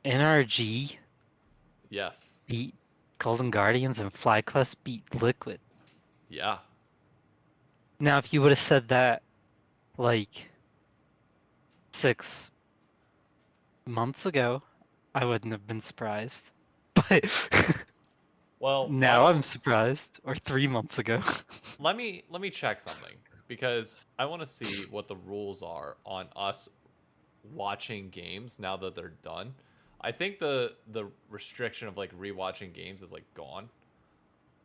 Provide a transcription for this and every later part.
NRG Yes. beat Golden Guardians and FlyQuest beat Liquid. Yeah. Now, if you would have said that like 6 months ago, I wouldn't have been surprised. But Well, now I'm surprised. Or 3 months ago. let me check something because I want to see what the rules are on us watching games now that they're done. I think the restriction of like rewatching games is like gone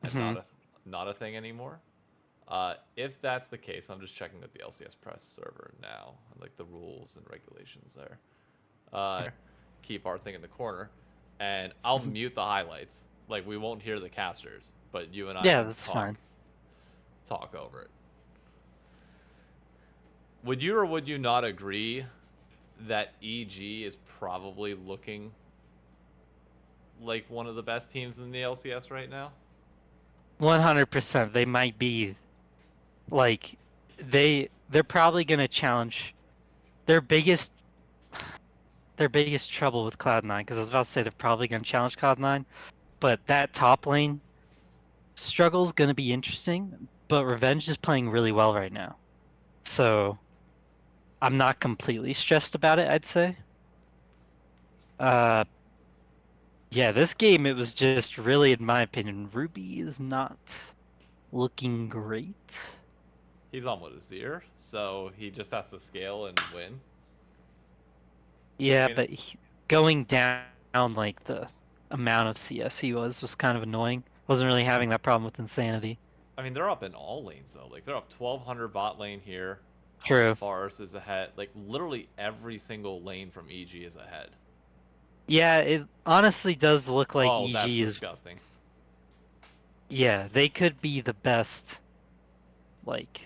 and Mhm. not a thing anymore. If that's the case, I'm just checking with the LCS Press server now, like the rules and regulations there. Keep our thing in the corner, and I'll mute the highlights. Like we won't hear the casters, but you and I Yeah, can that's fine. talk over it. Would you or would you not agree that EG is probably looking like one of the best teams in the LCS right now? 100%. They might be like they're probably gonna challenge their biggest trouble with Cloud9, because I was about to say they're probably gonna challenge Cloud9, but that top lane struggle is gonna be interesting. But Revenge is playing really well right now, so I'm not completely stressed about it, I'd say. Yeah, this game, it was just really, in my opinion, Ruby is not looking great. He's on with Azir, so he just has to scale and win. Yeah, I mean, but going down like the amount of CS he was kind of annoying. Wasn't really having that problem with Insanity. I mean, they're up in all lanes though. Like they're up 1200 bot lane here. True. Forest is ahead. Like literally every single lane from EG is ahead. Yeah, it honestly does look like Oh, that's EG is. disgusting. Yeah, they could be the best, like,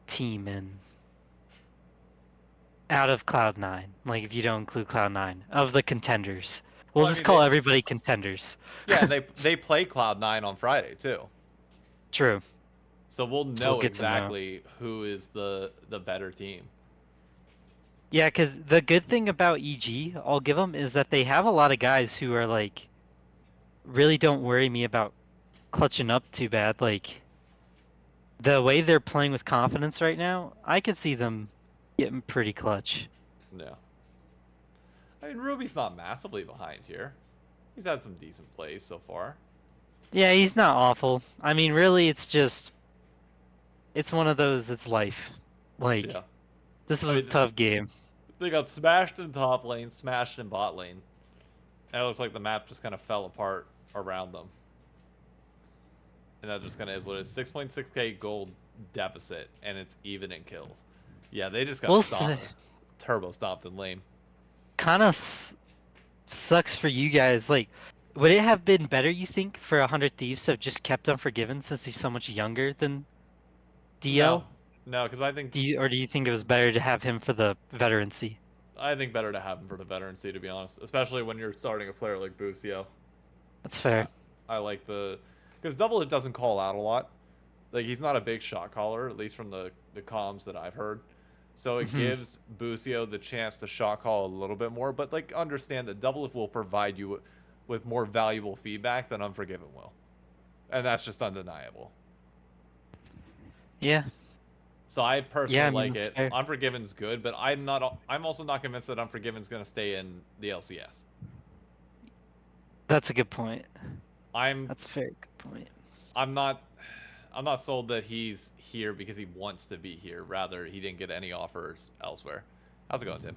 team in out of Cloud9. Like, if you don't include Cloud9 of the contenders, we'll Well, I just mean, call everybody contenders. yeah, and they play Cloud9 on Friday too. True. So we'll So we'll know get to know. exactly who is the better team. Yeah, because the good thing about EG, I'll give them, is that they have a lot of guys who are like, really don't worry me about clutching up too bad. Like, the way they're playing with confidence right now, I could see them getting pretty clutch. Yeah. I mean, Ruby's not massively behind here. He's had some decent plays so far. Yeah, he's not awful. I mean, really, it's just, it's one of those, it's life. Like, Yeah. this I was a mean, tough game. they got smashed in top lane, smashed in bot lane. And it looks like the map just kind of fell apart around them. And that just kind of is what it is. 6.6k gold deficit, and it's even in kills. Yeah, they just got stomped. Turbo stomped in lane. Kind of sucks for you guys. Like, would it have been better, you think, for 100 Thieves to have just kept Unforgiven since he's so much younger than DL? No, because I think... Or do you think it was better to have him for the veterancy? I think better to have him for the veterancy, to be honest. Especially when you're starting a player like Busio. That's fair. I like the... Because Double It doesn't call out a lot. Like, he's not a big shot caller, at least from the comms that I've heard. So it gives Busio the chance to shot call a little bit more. But, like, understand that Double It will provide you with more valuable feedback than Unforgiven will. And that's just undeniable. Yeah. So I personally like it. Fair. Unforgiven's good, but I'm also not convinced that Unforgiven's going to stay in the LCS. That's a good point. That's a very good point. I'm not sold that he's here because he wants to be here. Rather, he didn't get any offers elsewhere. How's it going, Tim?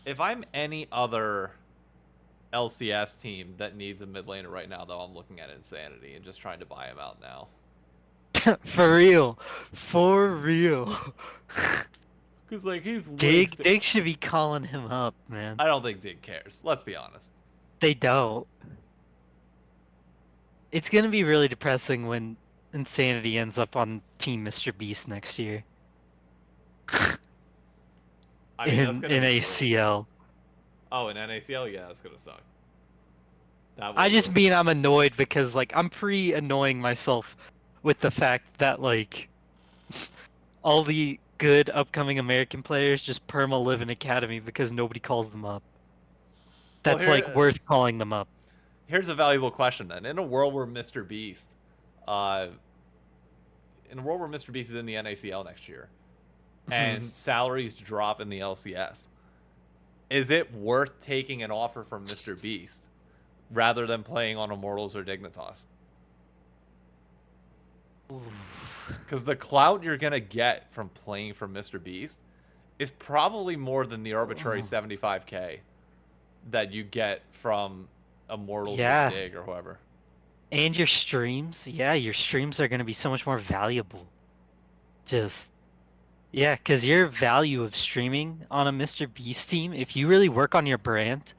If I'm any other LCS team that needs a mid laner right now, though, I'm looking at Insanity and just trying to buy him out now. For real. Because, like, he's Dig should be calling him up, man. I don't think Dig cares. Let's be honest. They don't. It's gonna be really depressing when Insanity ends up on Team Mr. Beast next year. I mean, in ACL. Oh, in NACL? Yeah, that's gonna suck. I just mean I'm annoyed because, like, I'm pre-annoying myself with the fact that like all the good upcoming American players just perma live in academy because nobody calls them up. Well, That's like worth calling them up. here's a valuable question then. In a world where uh, Mr. Beast is in the NACL next year, and salaries drop in the LCS, is it worth taking an offer from Mr. Beast rather than playing on Immortals or Dignitas? Because the clout you're gonna get from playing for Mr. Beast is probably more than the arbitrary 75k that you get from Immortals or Dig or whoever. And your streams, your streams are going to be so much more valuable. Because your value of streaming on a Mr. Beast team, if you really work on your brand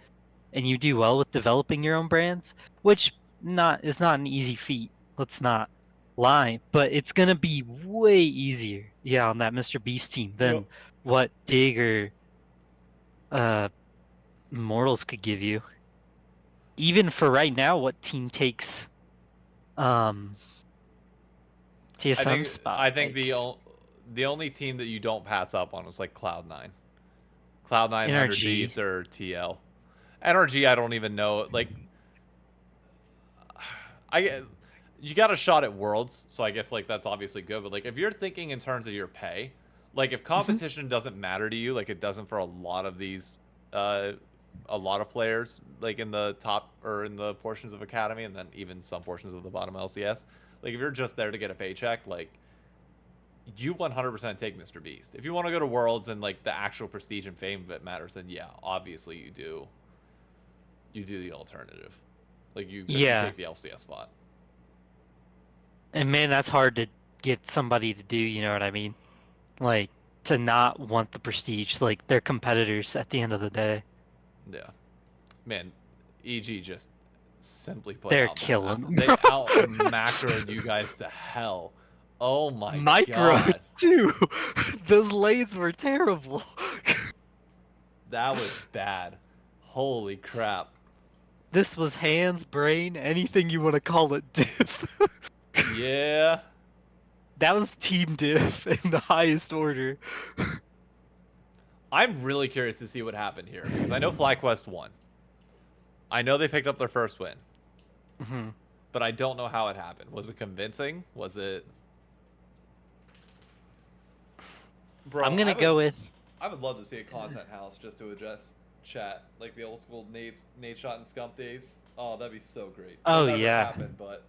and you do well with developing your own brands, which is not an easy feat, let's not lie, but it's going to be way easier, on that Mr. Beast team than what Dig or Immortals could give you. Even for right now, what team takes TSM spot? I think the only team that you don't pass up on is like Cloud9. Cloud9, Thunder Thieves, or TL. NRG, I don't even know. Like, you got a shot at Worlds, so I guess like that's obviously good. But like, if you're thinking in terms of your pay, like if competition doesn't matter to you, like it doesn't for a lot of these, a lot of players, like in the top or in the portions of Academy, and then even some portions of the bottom LCS. Like if you're just there to get a paycheck, like you 100% take Mr. Beast. If you want to go to Worlds and like the actual prestige and fame of it matters, then yeah, obviously you do. You do the alternative, like you take the LCS spot. And man, that's hard to get somebody to do. You know what I mean? Like to not want the prestige. Like they're competitors at the end of the day. Yeah, man. EG just simply put, they're killing. They out macroed you guys to hell. Oh my god. Too. Those lanes were terrible. That was bad. Holy crap. This was hands, brain, anything you want to call it, diff. Yeah. That was team diff in the highest order. I'm really curious to see what happened here, because I know FlyQuest won. I know they picked up their first win. But I don't know how it happened. Was it convincing? Was it... Bro, I'm gonna go with... I would love to see a content house just to adjust chat, like the old school Nate Shot and Scump days. Oh, that'd be so great. Oh, yeah. Happen, but...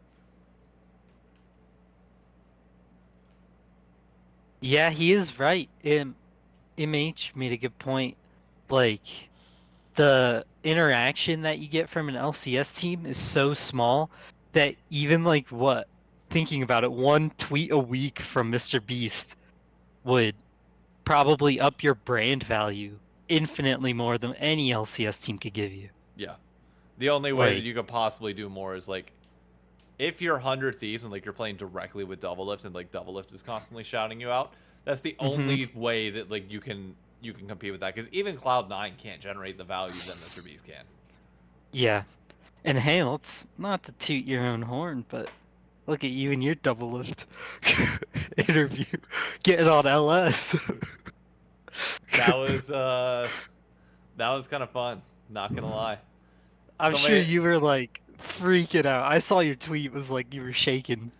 Yeah, he is right. MH made a good point. Like, the interaction that you get from an LCS team is so small that even like thinking about it, one tweet a week from Mr. Beast would probably up your brand value infinitely more than any LCS team could give you. Yeah. The only way that you could possibly do more is like if you're 100 Thieves and like you're playing directly with Doublelift and like Doublelift is constantly shouting you out, that's the only way that like you can compete with that, because even Cloud9 can't generate the value that Mr. Beast can. Yeah. And hey, let's not to toot your own horn, but look at you and your Doublelift interview getting on LS. That was kind of fun, not gonna lie. I'm sure you were like freaking out. I saw your tweet, was like you were shaking.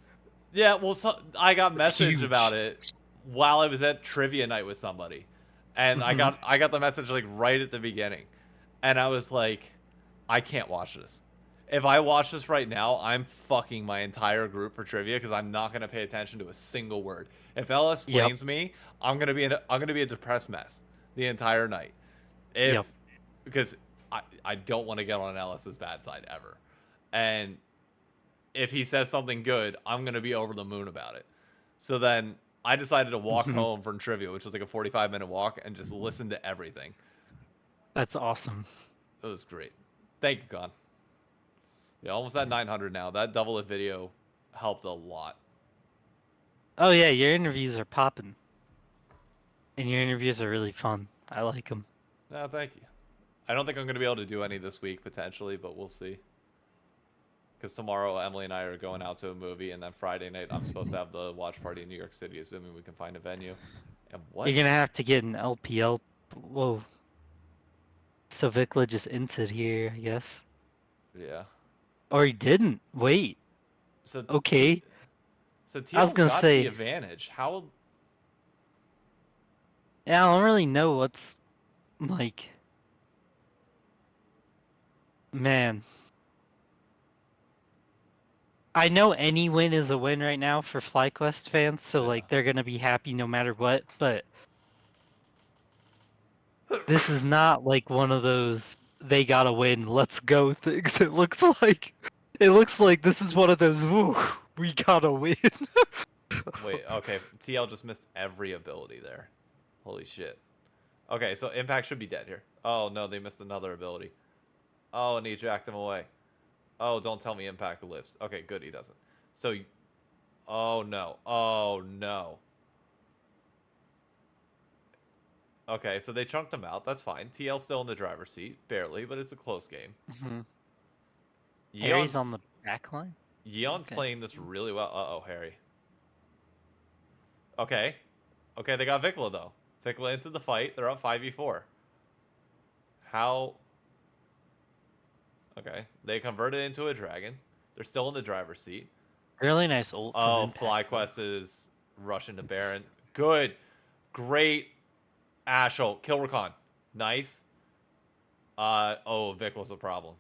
Yeah, well, I got messaged about it while I was at trivia night with somebody, and I got the message like right at the beginning, and I was like, I can't watch this. If I watch this right now, I'm fucking my entire group for trivia, because I'm not gonna pay attention to a single word. If LS flames me, I'm gonna be a depressed mess the entire night. Because I don't want to get on LS's bad side ever. And if he says something good, I'm going to be over the moon about it. So then I decided to walk home from trivia, which was like a 45-minute walk, and just listen to everything. That's awesome. It was great. Thank you, Con. Yeah, almost at 900 now. That Doublelift video helped a lot. Oh yeah, your interviews are popping. And your interviews are really fun. I like them. No, thank you. I don't think I'm going to be able to do any this week, potentially, but we'll see. Because tomorrow Emily and I are going out to a movie, and then Friday night I'm supposed to have the watch party in New York City, assuming we can find a venue. And what? You're gonna have to get an LPL. Whoa. So Vikla just entered here, I guess. Yeah. Or he didn't. Wait. So Okay. so I was TL's gonna got the say, advantage. How? yeah, I don't really know what's like. Man. I know any win is a win right now for FlyQuest fans, so Yeah. like they're gonna be happy no matter what, but this is not like one of those they gotta win, let's go things. It looks like this is one of those woo, we gotta win. Wait. Okay. TL just missed every ability there. Holy shit. Okay, so Impact should be dead here. Oh no, they missed another ability. Oh, and he jacked him away. Oh, don't tell me Impact lives. Okay, good, he doesn't. So, oh no. Oh no. Okay, so they chunked him out. That's fine. TL's still in the driver's seat. Barely, but it's a close game. Harry's on the back line? Yeon's Okay. playing this really well. Uh-oh, Harry. Okay. Okay, they got Vikla, though. Vikla into the fight. They're up 5v4. How? Okay. They converted into a dragon. They're still in the driver's seat. Really nice ult from Oh, Impact. FlyQuest is rushing to Baron. Good. Great. Ashel. Kill Rakan. Nice. Oh, Vikla's a problem.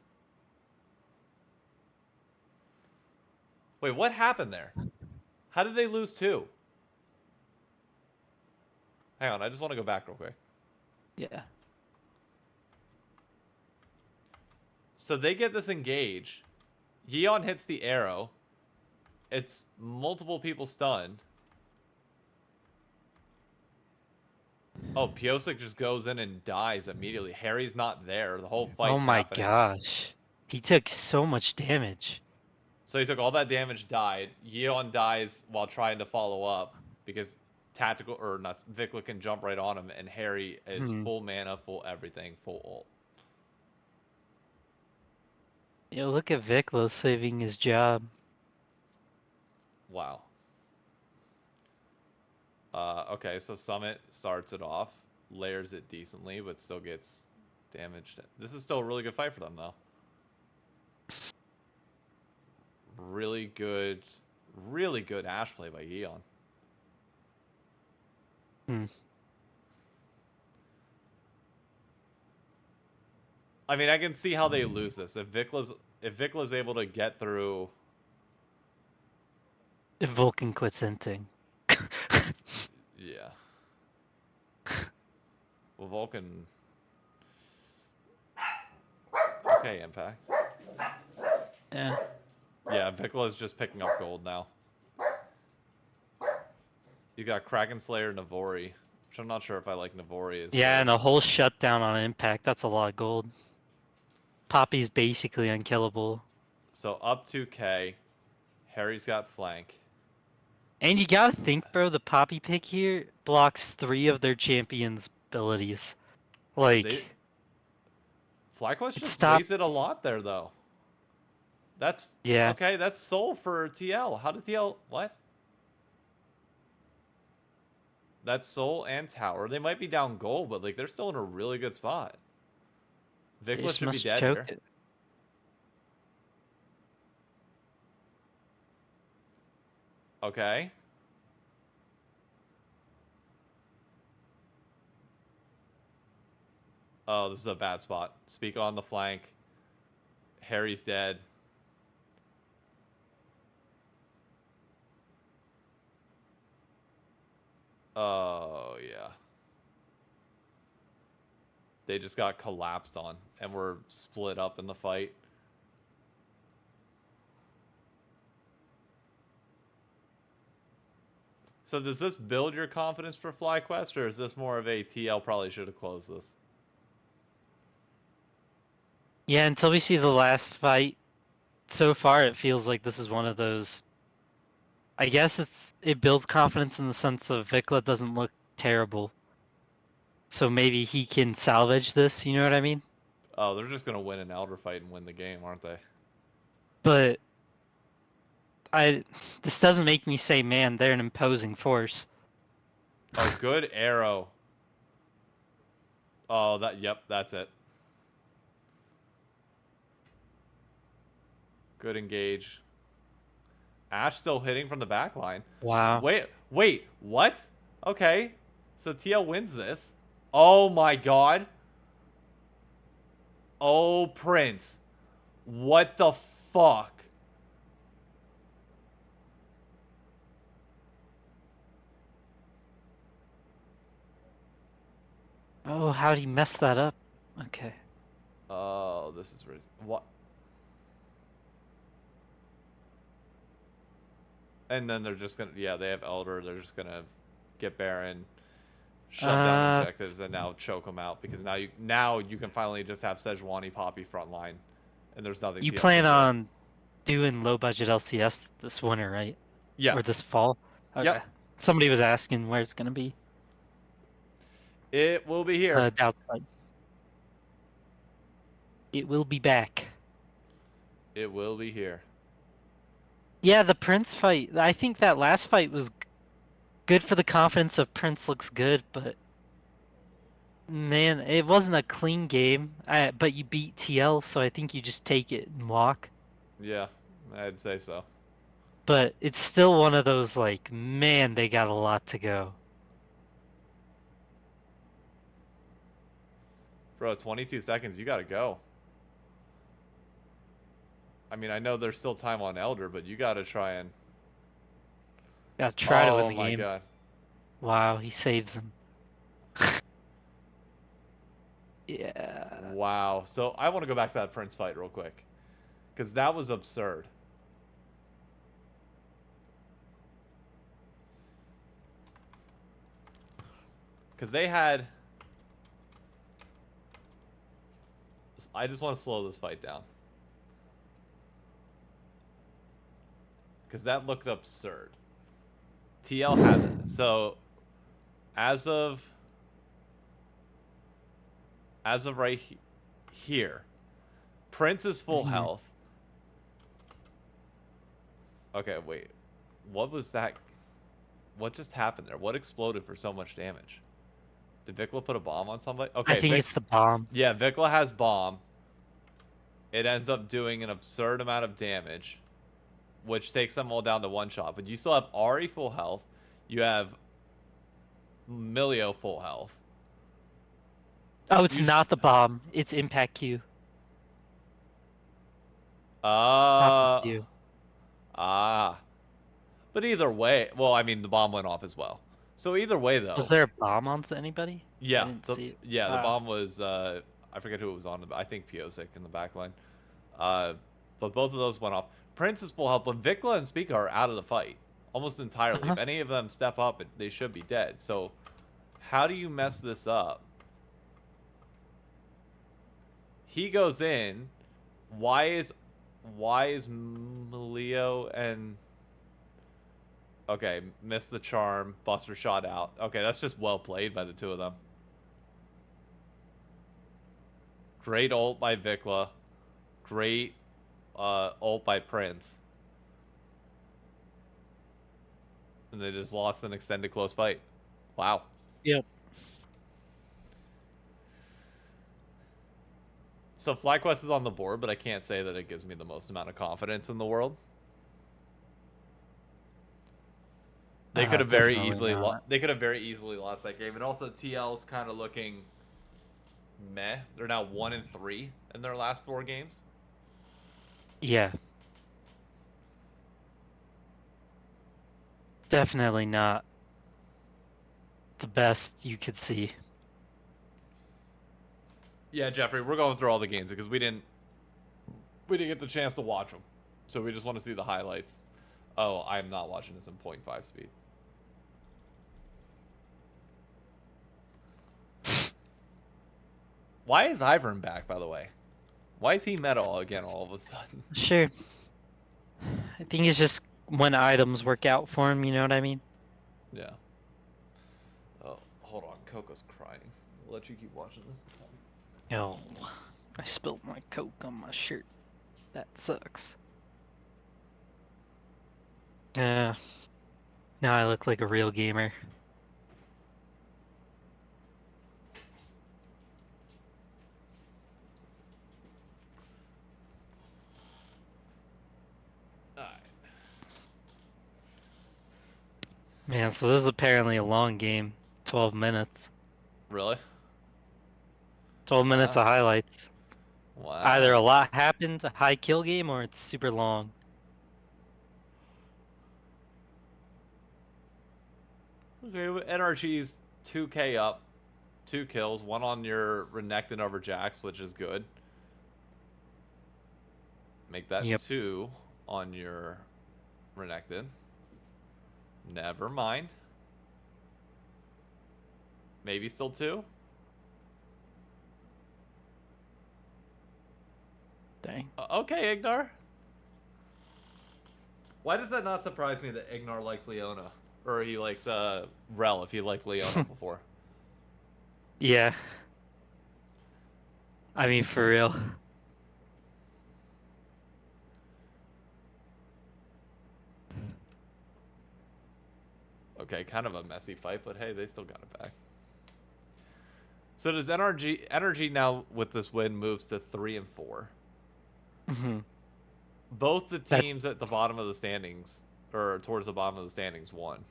Wait, what happened there? How did they lose two? Hang on, I just want to go back real quick. Yeah. So they get this engage. Yeon hits the arrow. It's multiple people stunned. Oh, Piosik just goes in and dies immediately. Harry's not there. The whole fight's Oh my happening. gosh. He took so much damage. So he took all that damage, died. Yeon dies while trying to follow up because tactical or not Vikla can jump right on him, and Harry is full mana, full everything, full ult. Yo, look at Vikla saving his job. Wow. Okay, so Summit starts it off, layers it decently, but still gets damaged. This is still a really good fight for them, though. Really good Ash play by Yeon. I mean, I can see how they lose this. If Vikla's able to get through... If Vulcan quits inting. Yeah. Well, Vulcan... Okay, Impact. Yeah. Yeah, Vikla's just picking up gold now. You got Kraken Slayer, Navori, which I'm not sure if I like Navori. Yeah, and a whole shutdown on Impact. That's a lot of gold. Poppy's basically unkillable. So up 2k. Harry's got flank. And you gotta think, bro, the Poppy pick here blocks 3 of their champions' abilities. Like... FlyQuest just plays it a lot there, though. That's... Yeah. Okay, that's Soul for TL. How did TL... What? That's Soul and Tower. They might be down gold, but like they're still in a really good spot. Vikla should be dead here. It. Okay. Oh, this is a bad spot. Speak on the flank. Harry's dead. Oh, yeah. They just got collapsed on, and were split up in the fight. So does this build your confidence for FlyQuest, or is this more of a TL probably should have closed this? Yeah, until we see the last fight, so far it feels like this is one of those... I guess it builds confidence in the sense of Vikla doesn't look terrible. So maybe he can salvage this, you know what I mean? Oh, they're just going to win an Elder fight and win the game, aren't they? But This doesn't make me say, man, they're an imposing force. Oh, good arrow. Oh, yep, that's it. Good engage. Ash still hitting from the back line. Wow. Wait, what? Okay. So TL wins this. Oh my god. Oh, Prince. What the fuck? Oh, how'd he mess that up? Okay. Oh, this is what? And then they're just gonna, yeah, they have Elder. They're just gonna get Baron, shove down objectives, and now choke them out because now you can finally just have Sejuani Poppy frontline, and there's nothing. You TL plan can do. on doing low budget LCS this winter, right? Yeah. Or this fall? Okay. Yep. Somebody was asking where it's gonna be. It will be here. Outside. It will be back. It will be here. Yeah, the Prince fight. I think that last fight was good for the confidence of Prince. Looks good, but man, it wasn't a clean game. But you beat TL, so I think you just take it and walk. Yeah, I'd say so. But it's still one of those like, man, they got a lot to go. Bro, 22 seconds, you gotta go. I mean, I know there's still time on Elder, but you gotta try and... Gotta try to win Oh the my game. god. Wow, he saves him. Yeah. Wow. So I want to go back to that Prince fight real quick. Because that was absurd. Because they had... I just want to slow this fight down. Because that looked absurd. TL had it. So, as of right here, Prince is full health. Okay, wait. What was that? What just happened there? What exploded for so much damage? Did Vikla put a bomb on somebody? Okay, I think it's the bomb. Yeah, Vikla has bomb. It ends up doing an absurd amount of damage, which takes them all down to one shot. But you still have Ari full health. You have Milio full health. Oh, it's not the bomb. It's Impact Q. But either way, well, I mean, the bomb went off as well. So either way, though. Was there a bomb on anybody? Yeah. I didn't see it. Yeah, the bomb was, I forget who it was on. I think Piosik in the back line. But both of those went off. Prince is full health, but Vikla and Spica are out of the fight. Almost entirely. If any of them step up, they should be dead. So, how do you mess this up? He goes in. Why is Milio and... Okay, missed the charm. Buster shot out. Okay, that's just well played by the two of them. Great ult by Vikla. Great ult by Prince. And they just lost an extended close fight. Wow. Yep. So FlyQuest is on the board, but I can't say that it gives me the most amount of confidence in the world. They could have very easily lost that game. And also TL's kind of looking meh. They're now 1-3 in their last 4 games. Yeah. Definitely not the best you could see. Yeah, Jeffrey, we're going through all the games because we didn't get the chance to watch them. So we just want to see the highlights. Oh, I'm not watching this in 0.5 speed. Why is Ivern back, by the way? Why is he meta again all of a sudden? Sure. I think it's just when items work out for him, you know what I mean? Yeah. Oh, hold on. Coco's crying. I'll let you keep watching this. Oh, I spilled my Coke on my shirt. That sucks. Now I look like a real gamer. Alright. Man, so this is apparently a long game. 12 minutes. Really? 12 minutes Wow. of highlights. Either Wow. a lot happened, a high kill game, or it's super long. Okay, NRG's 2k up, 2 kills, 1 on your Renekton over Jax, which is good. Make that Yep. 2 on your Renekton. Never mind. Maybe still 2? Dang. Okay, Ignar. Why does that not surprise me that Ignar likes Leona? Or he likes Rel if he liked Leona before. Yeah. I mean, for real. Okay, kind of a messy fight, but hey, they still got it back. So does energy now with this win moves to 3 and 4? Hmm. Both the That teams at the bottom of the standings, or towards the bottom of the standings, won.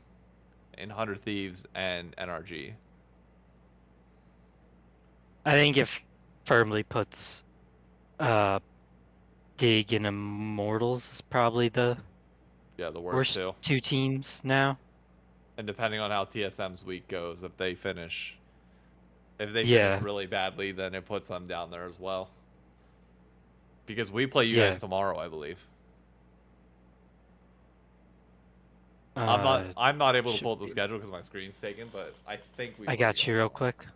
In 100 Thieves and NRG. I think it firmly puts Dig and Immortals is probably the Yeah, the worst worst two. 2 teams now. And depending on how TSM's week goes, if they finish Yeah. really badly, then it puts them down there as well. Because we play you guys Yeah. tomorrow, I believe. Uh, I'm not able to should pull up the be. schedule because my screen's taken, but I think we I play you got you guys real tomorrow. quick.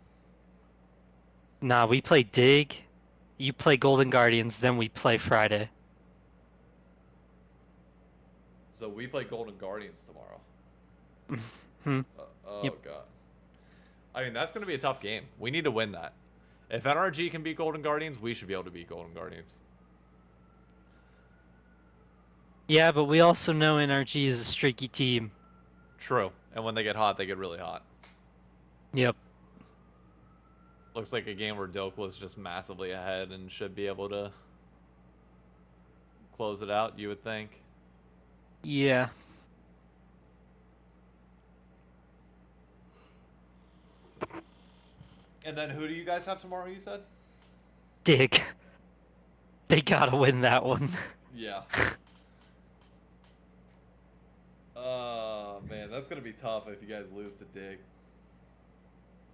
Nah, we play Dig. You play Golden Guardians, then we play Friday. So we play Golden Guardians tomorrow. Hmm. Oh Yep. god. I mean, that's going to be a tough game. We need to win that. If NRG can beat Golden Guardians, we should be able to beat Golden Guardians. Yeah, but we also know NRG is a streaky team. True. And when they get hot, they get really hot. Yep. Looks like a game where Dokla's just massively ahead and should be able to close it out, you would think. Yeah. And then who do you guys have tomorrow, you said? Dig. They gotta win that one. Yeah. Oh, man, that's going to be tough if you guys lose to Dig.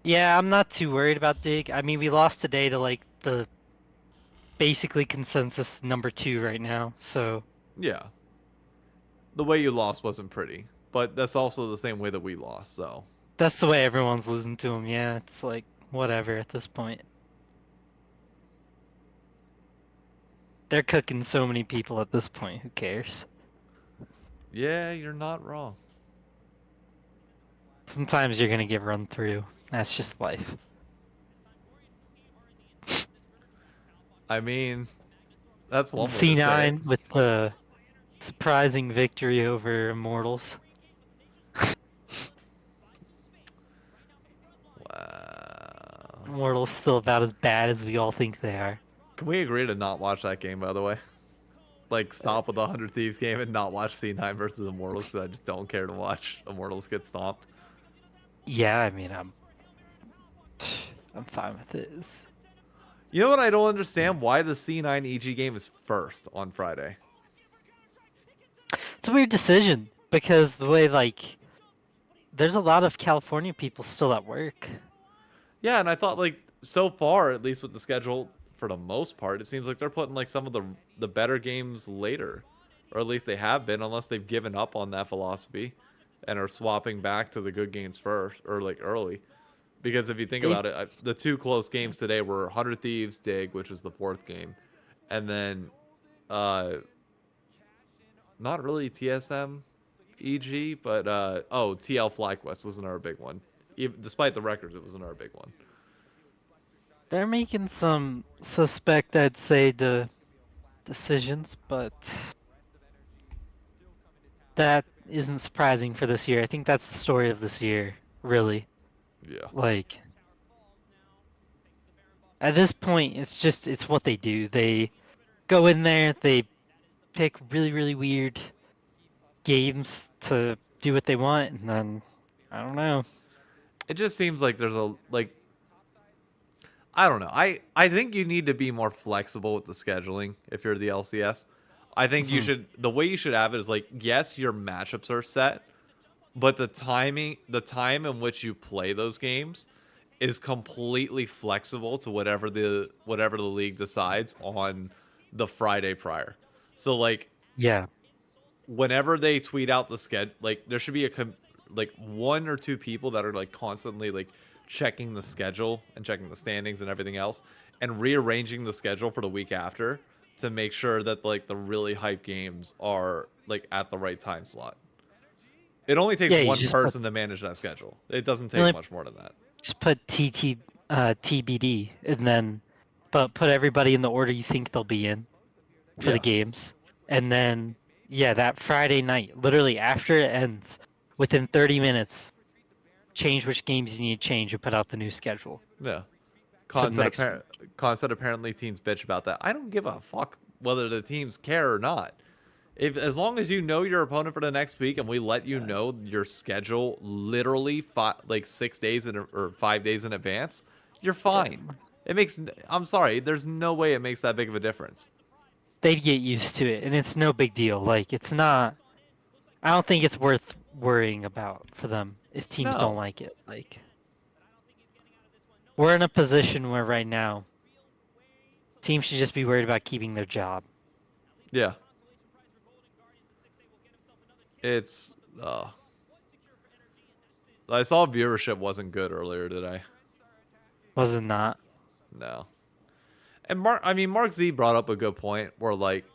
Yeah, I'm not too worried about Dig. I mean, we lost today to like the basically consensus number 2 right now, so Yeah. The way you lost wasn't pretty, but that's also the same way that we lost, so. that's the way everyone's losing to him. Yeah, it's like whatever at this point. They're cooking so many people at this point. Who cares? Yeah, you're not wrong. Sometimes you're gonna get run through. That's just life. I mean, that's one And way to say it. C9 with the surprising victory over Immortals. Wow. Immortals still about as bad as we all think they are. Can we agree to not watch that game, by the way? Like, stop with the 100 Thieves game and not watch C9 versus Immortals, because I just don't care to watch Immortals get stomped. Yeah, I mean, I'm fine with it. You know what I don't understand? Why the C9 EG game is first on Friday. It's a weird decision because the way like there's a lot of California people still at work. Yeah, and I thought, like, so far, at least with the schedule, for the most part, it seems like they're putting, like, some of the better games later. Or at least they have been, unless they've given up on that philosophy and are swapping back to the good games first, or, like, early. Because if you think They about it, the 2 close games today were 100 Thieves, Dig, which was the 4th game. And then, not really TSM EG, but, TL FlyQuest was another big one. Even, despite the records, it was another big one. they're making some suspect, I'd say, the decisions, but that isn't surprising for this year. I think that's the story of this year, really. Yeah. Like at this point, it's what they do. They go in there, they pick really, really weird games to do what they want, and then I don't know. It just seems like there's a like I don't know. I think you need to be more flexible with the scheduling if you're the LCS. I think you Mhm. should the way you should have it is like yes, your matchups are set, but the time in which you play those games is completely flexible to whatever the league decides on the Friday prior. So like Yeah. whenever they tweet out the schedule, like there should be like one or two people that are like constantly like checking the schedule and checking the standings and everything else and rearranging the schedule for the week after to make sure that like the really hype games are like at the right time slot. It only takes Yeah, you one just put person to manage that schedule. It doesn't you take only much more than that. just put TBD and then but put everybody in the order you think they'll be in for the Yeah. games. And then yeah, that Friday night, literally after it ends, within 30 minutes, change which games you need to change and put out the new schedule Yeah. for the next week. Concept apparently teams bitch about that. I don't give a fuck whether the teams care or not. If as long as you know your opponent for the next week and we let you know your schedule literally like 6 days or 5 days in advance, you're fine. It makes I'm sorry, there's no way it makes that big of a difference. They'd get used to it, and it's no big deal. Like it's not. I don't think it's worth worrying about for them if teams don't No. like it. Like we're in a position where right now teams should just be worried about keeping their job. Yeah. It's I saw viewership wasn't good earlier, did I? Was it not? No. And Mark Z brought up a good point where like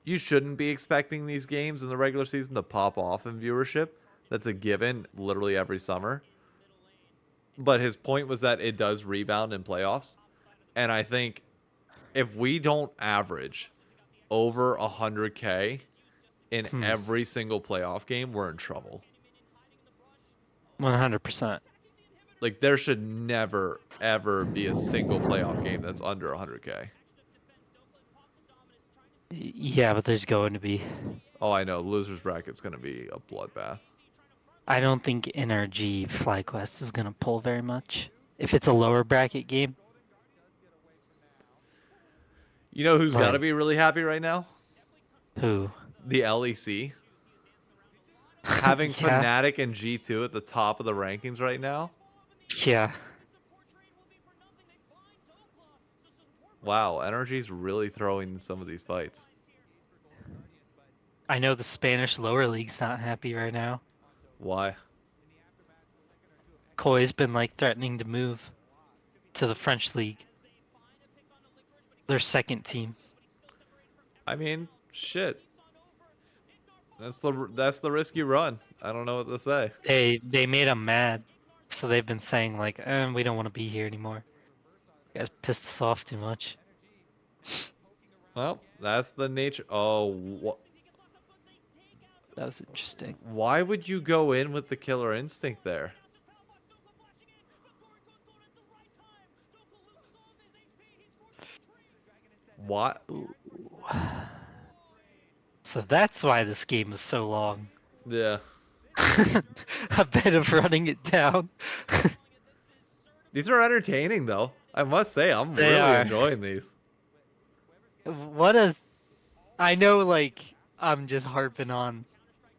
you shouldn't be expecting these games in the regular season to pop off in viewership. That's a given literally every summer. But his point was that it does rebound in playoffs. And I think if we don't average over 100K in Hmm. every single playoff game, we're in trouble. 100%. Like there should never ever be a single playoff game that's under 100K. Yeah, but there's going to be. Oh, I know. Losers bracket's going to be a bloodbath. I don't think NRG FlyQuest is gonna pull very much. If it's a lower bracket game, You know who's got to like be really happy right now? who? The LEC. Having Yeah, Fnatic and G2 at the top of the rankings right now. yeah. Wow, Energy's really throwing some of these fights. I know the Spanish lower league's not happy right now. Why? Koi's been like threatening to move to the French league. Their second team. I mean, shit. That's the risk you run. I don't know what to say. They made him mad, so they've been saying like, we don't want to be here anymore. You guys pissed us off too much. Well, that's the nature. Oh, That was interesting. why would you go in with the killer instinct there? What? Ooh. So that's why this game is so long. Yeah. A bit of running it down. These are entertaining, though. I must say, I'm They really are. enjoying these. What a... I know, like, I'm just harping on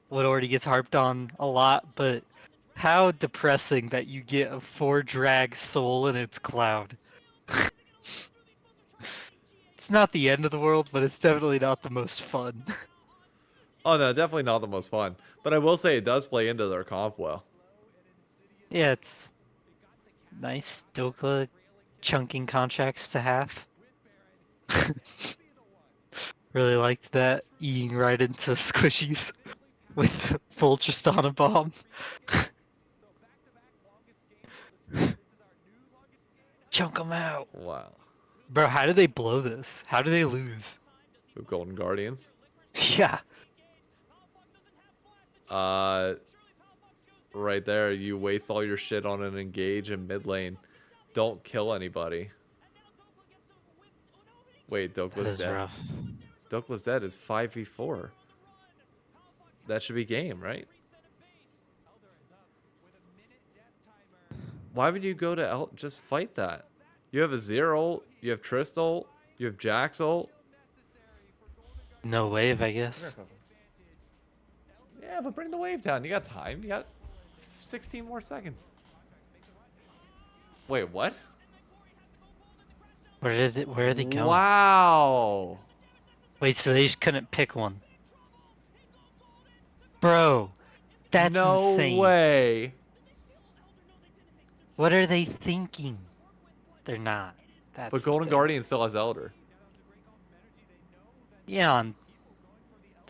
what already gets harped on a lot, but how depressing that you get a 4-drag soul in its cloud. It's not the end of the world, but it's definitely not the most fun. Oh, no, definitely not the most fun. But I will say it does play into their comp well. Yeah, it's nice. Doka chunking contracts to half. Really liked that, eating right into squishies with full Tristana bomb. Chunk them out. Wow. Bro, how do they blow this? How do they lose? Golden Guardians. Yeah. Right there. You waste all your shit on an engage in mid lane. Don't kill anybody. Wait, That Dokla's is dead. rough. Dokla's dead is 5v4. That should be game, right? Why would you go to L? Just fight that. You have a Zero ult, you have Trist ult, you have Jax ult. No wave, I guess. Yeah, but bring the wave down. You got time. You got 16 more seconds. Wait, what? Where are they going? Wow. Wait, so they just couldn't pick one. Bro, that's no insane. way. What are they thinking? They're not. That's But Golden Guardian still has Elder. Yeah,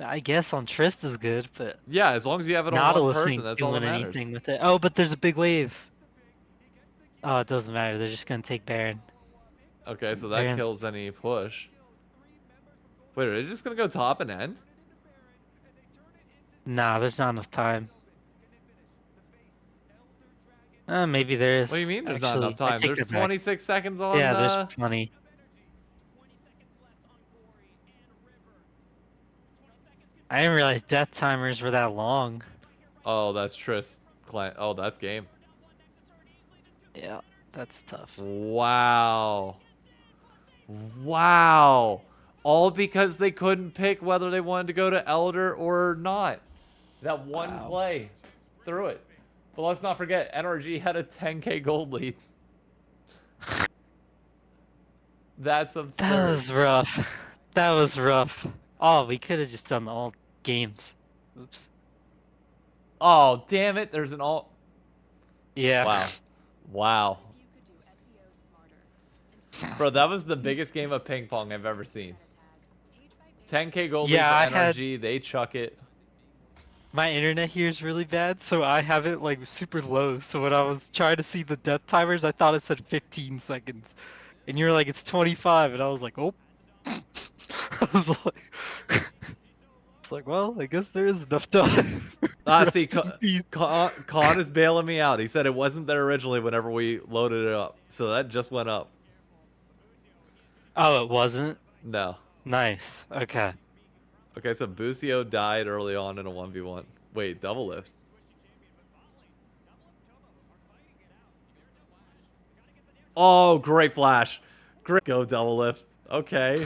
I guess on Trist is good, but Yeah, as long as you have it on one Nautilus person, ain't that's all that doing matters. anything with it. Oh, but there's a big wave. Oh, it doesn't matter. They're just gonna take Baron. Okay, so that Baron's... kills any push. Wait, are they just gonna go top and end? Nah, there's not enough time. Maybe there is. What do you mean there's Actually, not enough time? There's 26 seconds on. Yeah, there's plenty. I didn't realize death timers were that long. Oh, that's Trist. Oh, that's game. Yeah, that's tough. Wow. Wow. All because they couldn't pick whether they wanted to go to Elder or not. That one play through it. But let's not forget, NRG had a 10k gold lead. That's absurd. That was rough. That was rough. Oh, we could have just done all games. Oops. Oh, damn it. There's an alt. Yeah. Wow. Wow. Bro, that was the biggest game of ping pong I've ever seen. 10k gold lead for NRG. They chuck it. My internet here is really bad, so I have it like super low. So when I was trying to see the death timers, I thought it said 15 seconds. And you're like, it's 25. And I was like, oh. I was like, it's like, well, I guess there is enough time. See, Con is bailing me out. He said it wasn't there originally whenever we loaded it up. So that just went up. Oh, it wasn't? No. Nice. Okay. Okay, so Busio died early on in a 1v1. Wait, double lift. Oh, great flash. Great. Go double lift. Okay.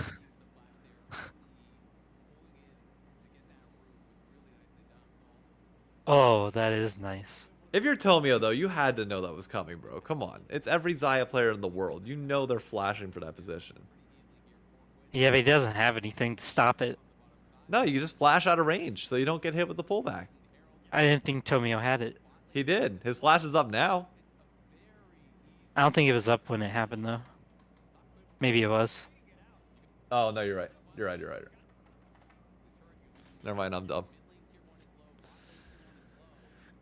Oh, that is nice. If you're Tomio, though, you had to know that was coming, bro. Come on. It's every Xayah player in the world. You know they're flashing for that position. Yeah, but he doesn't have anything to stop it. No, you just flash out of range so you don't get hit with the pullback. I didn't think Tomio had it. He did. His flash is up now. I don't think it was up when it happened, though. Maybe it was. Oh, no, you're right. You're right. Never mind, I'm dumb.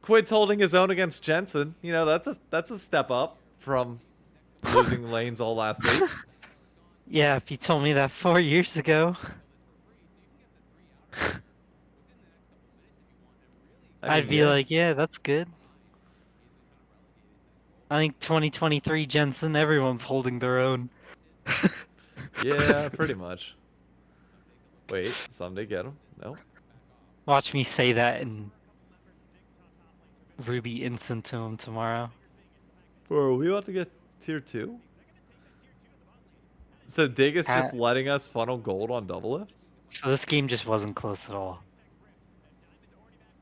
Quid's holding his own against Jensen. You know, that's a step up from losing lanes all last week. Yeah, if you told me that 4 years ago. I'd be like, yeah, that's good. I think 2023 Jensen, everyone's holding their own. Yeah, pretty much. Wait, someday get him. No. Watch me say that and Ruby instant to him tomorrow. Bro, are we about to get tier 2? So Dig is just letting us funnel gold on double lift? So this game just wasn't close at all.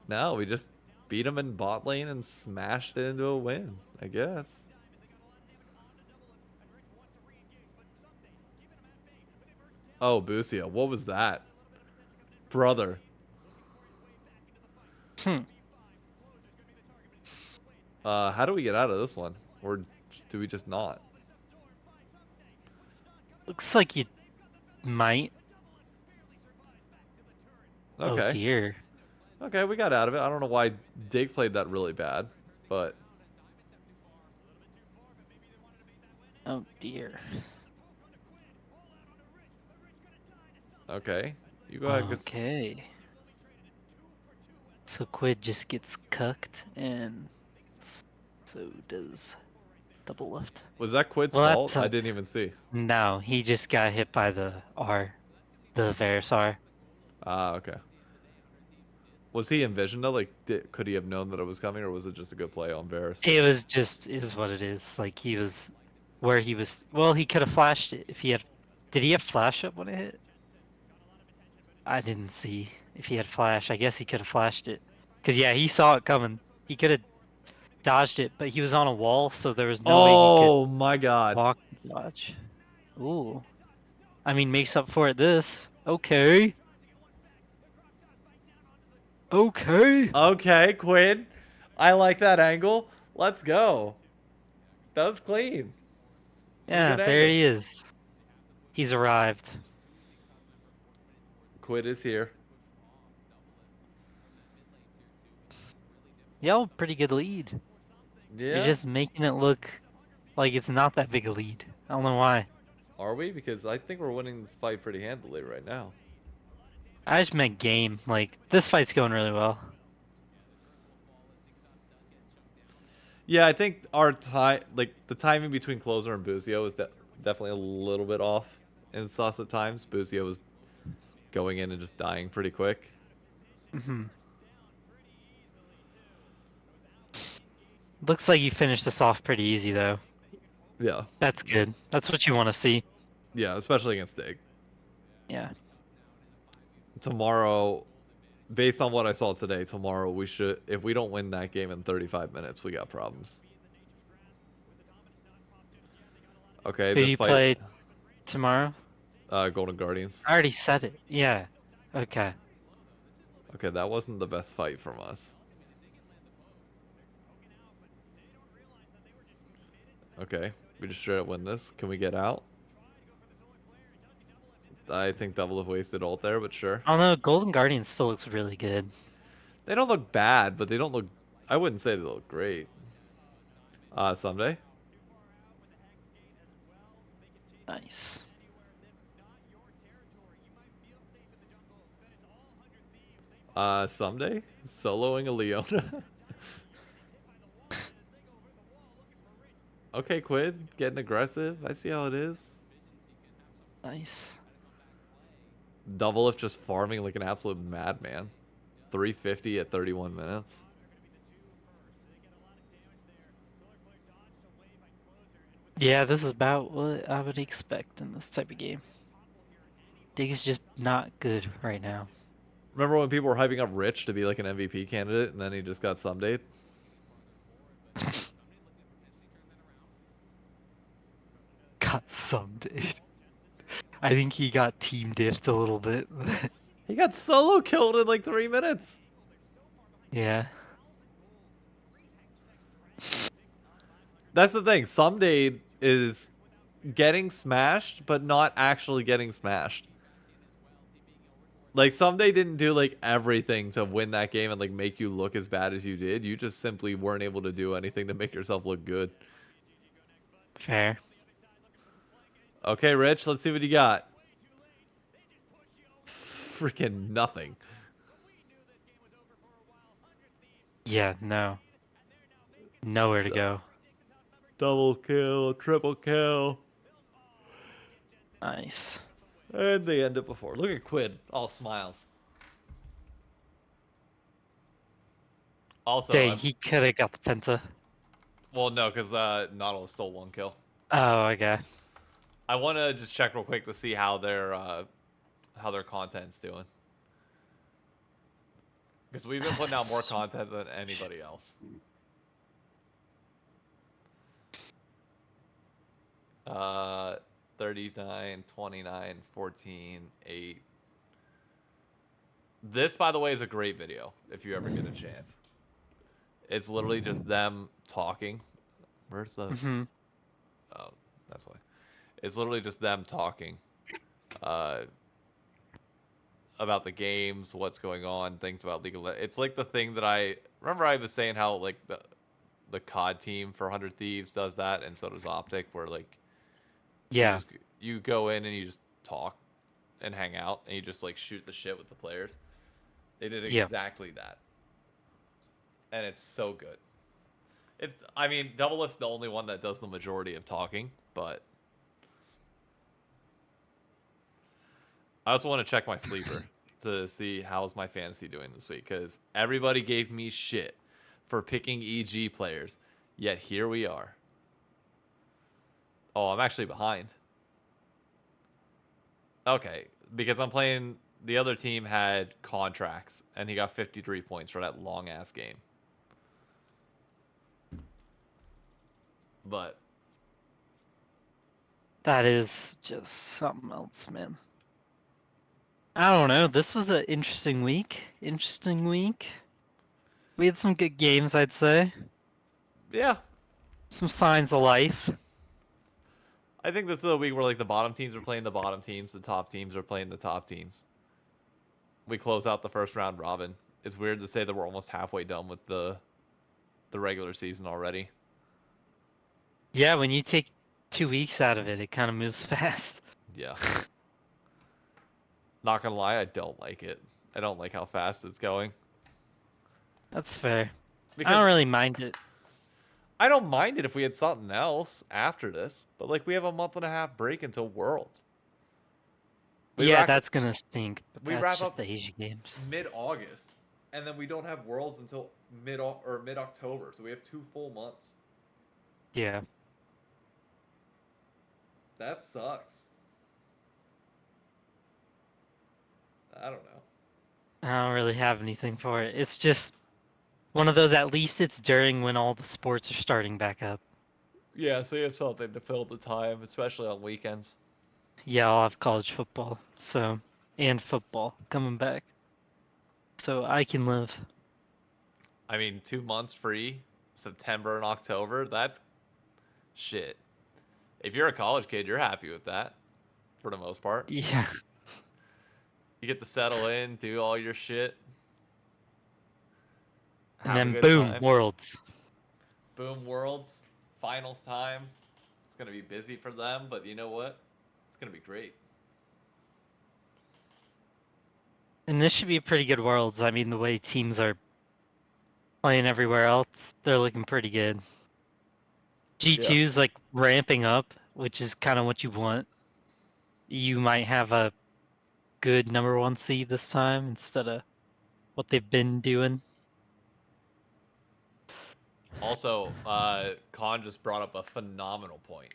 No, we just beat him in bot lane and smashed it into a win, I guess. Oh, Busio, what was that? Brother. How do we get out of this one? Or do we just not? Looks like you might. Okay. Oh dear. Okay, we got out of it. I don't know why Dig played that really bad, but... Oh dear. Okay. You go ahead. Okay. So Quid just gets cucked, and so does double lift. Was that Quid's Well, fault? that's I didn't even see. no, he just got hit by the R, the Varus R. Ah, okay. Was he envisioned though? Like, could he have known that it was coming, or was it just a good play on Varus? It was just is what it is. Like he was where he was. Well, he could have flashed it if he had. Did he have flash up when it hit? I didn't see if he had flash. I guess he could have flashed it. Cause yeah, he saw it coming. He could have dodged it, but he was on a wall, so there was no way he could Oh my God. walk and dodge. Ooh. I mean, makes up for it this. Okay. Okay. Okay, Quid. I like that angle. Let's go. That was clean. Yeah, Good there angle. he is. He's arrived. Quid is here. Yeah, pretty good lead. Yeah. You're just making it look like it's not that big a lead. I don't know why. Are we? Because I think we're winning this fight pretty handily right now. I just meant game. Like, this fight's going really well. Yeah, I think our time, like the timing between Closer and Buzio is definitely a little bit off in sauce at times. Buzio was going in and just dying pretty quick. Mm-hmm. Looks like you finished this off pretty easy, though. Yeah. That's good. That's what you want to see. Yeah, especially against Dig. Yeah. Tomorrow, based on what I saw today, tomorrow we should, if we don't win that game in 35 minutes, we got problems. Okay, Who this you fight, play tomorrow? Golden Guardians. I already said it. Yeah. Okay. Okay, that wasn't the best fight from us. Okay, we just straight up win this. Can we get out? I think Double have wasted ult there, but sure. I don't know. Golden Guardian still looks really good. They don't look bad, but they don't look... I wouldn't say they look great. Someday. Nice. Someday? Soloing a Leona. Okay, Quid. Getting aggressive. I see how it is. Nice. Double if just farming like an absolute madman. 350 at 31 minutes. Yeah, this is about what I would expect in this type of game. Dig's just not good right now. Remember when people were hyping up Rich to be like an MVP candidate and then he just got someday? Got some, dude. I think he got team diffed a little bit. He got solo killed in like 3 minutes. Yeah. That's the thing. Someday is getting smashed, but not actually getting smashed. Like, Someday didn't do, like, everything to win that game and, like, make you look as bad as you did. You just simply weren't able to do anything to make yourself look good. Fair. Okay, Rich, let's see what you got. Freaking nothing. Yeah, no. Nowhere to go. Double kill, triple kill. Nice. And they end it before. Look at Quid. All smiles. Also, Dang, he could have got the penta. well, no, because Nautilus stole 1 kill. Oh, okay. I want to just check real quick to see how their content's doing. Because we've been putting out more content than anybody else. 39, 29, 14, 8. This, by the way, is a great video if you ever get a chance. It's literally just them talking. Where's the... Mm-hmm. Oh, that's why. It's literally just them talking about the games, what's going on, things about League of Legends. It's like the thing that I... Remember I was saying how, like, the COD team for 100 Thieves does that, and so does Optic, where, like... Yeah. You go in and you just talk and hang out, and you just, like, shoot the shit with the players. They did exactly that. and it's so good. I mean, Double Lift's the only one that does the majority of talking, but I also want to check my sleeper to see how's my fantasy doing this week, because everybody gave me shit for picking EG players, yet here we are. Oh, I'm actually behind. Okay, because I'm playing, the other team had contracts, and he got 53 points for that long-ass game. But That is just something else, man. I don't know. This was an interesting week. We had some good games, I'd say. yeah, Some signs of life. I think this is a week where like the bottom teams are playing the bottom teams, the top teams are playing the top teams. We close out the first round robin. It's weird to say that we're almost halfway done with the regular season already. Yeah, when you take 2 weeks out of it, it kind of moves fast. Yeah. Not gonna lie, I don't like it. I don't like how fast it's going. That's fair. Because I don't really mind it. I don't mind it if we had something else after this, but like we have a month and a half break until Worlds. Yeah, that's gonna stink. But we that's wrap just up the Asia games. mid-August, and then we don't have Worlds until mid-October, so we have 2 full months. Yeah. That sucks. I don't know. I don't really have anything for it. It's just one of those, at least it's during when all the sports are starting back up. Yeah, so you have something to fill the time, especially on weekends. Yeah, I'll have college football, and football coming back. So I can live. I mean, 2 months free, September and October, that's shit. If you're a college kid, you're happy with that, for the most part. Yeah. You get to settle in, do all your shit. And Have a then good boom, time. Worlds. Boom, Worlds, finals time. It's going to be busy for them, but you know what? It's going to be great. And this should be a pretty good Worlds. I mean, the way teams are playing everywhere else, they're looking pretty good. G2's like ramping up, which is kind of what you want. You might have a good number 1 seed this time instead of what they've been doing. Also, Khan just brought up a phenomenal point.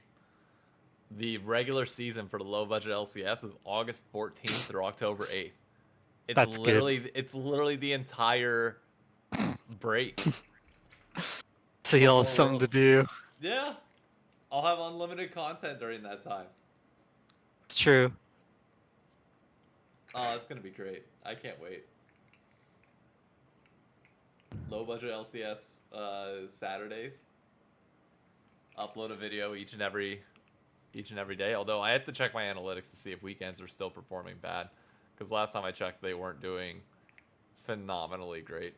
The regular season for the low budget LCS is August 14th through October 8th. That's good. It's literally the entire break. So you'll have something to do. Yeah. I'll have unlimited content during that time. It's true. Oh, it's going to be great. I can't wait. Low budget LCS Saturdays. Upload a video each and every day. Although I have to check my analytics to see if weekends are still performing bad, because last time I checked, they weren't doing phenomenally great.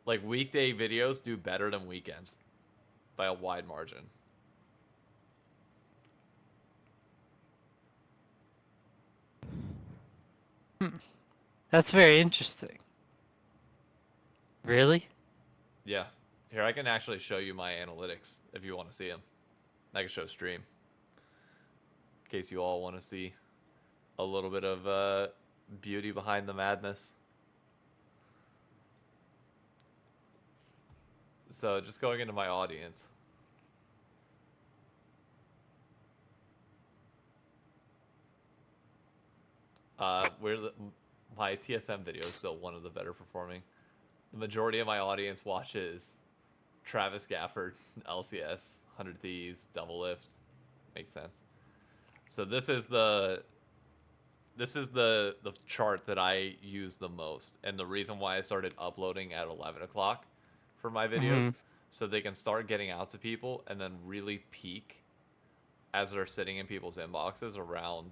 Like weekday videos do better than weekends by a wide margin. That's very interesting. Really? Yeah. Here, I can actually show you my analytics if you want to see them. I can show stream. In case you all want to see a little bit of beauty behind the madness. So just going into my audience. My TSM video is still one of the better performing. The majority of my audience watches Travis Gafford, LCS, 100 Thieves, Double Lift. Makes sense. So this is the chart that I use the most, and the reason why I started uploading at 11 o'clock for my videos, so they can start getting out to people and then really peak as they're sitting in people's inboxes around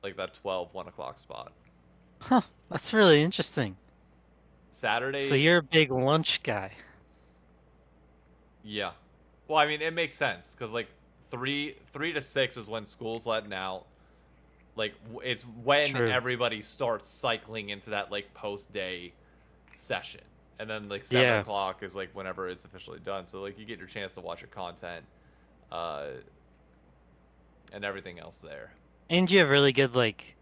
like that 1 o'clock spot. Huh, that's really interesting. Saturday. So you're a big lunch guy. Yeah. Well, I mean, it makes sense because like 3 to 6 is when school's letting out. Like it's when True. everybody starts cycling into that like post day session, and then like 7 o'clock is like whenever it's officially done. So like you get your chance to watch your content, uh, and everything else there. And you have really good like